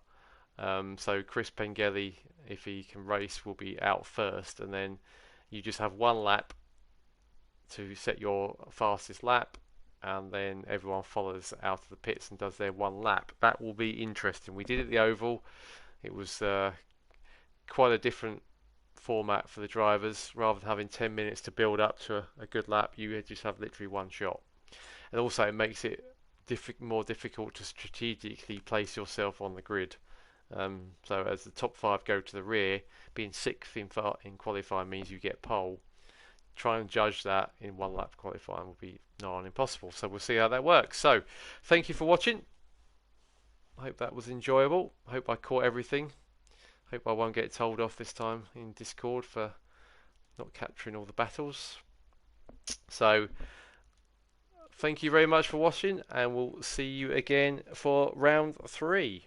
So Chris Pengelly, if he can race, will be out first, and then you just have one lap to set your fastest lap, and then everyone follows out of the pits and does their one lap. That will be interesting. We did it at the Oval. It was quite a different format for the drivers. Rather than having 10 minutes to build up to a good lap, you just have literally one shot. And also it makes it more difficult to strategically place yourself on the grid. So as the top 5 go to the rear, being 6th in qualifying means you get pole. Try and judge that in one lap qualifying will be nigh on impossible. So we'll see how that works. So thank you for watching. I hope that was enjoyable. I hope I caught everything. Hope I won't get told off this time in Discord for not capturing all the battles. So thank you very much for watching, and we'll see you again for round 3.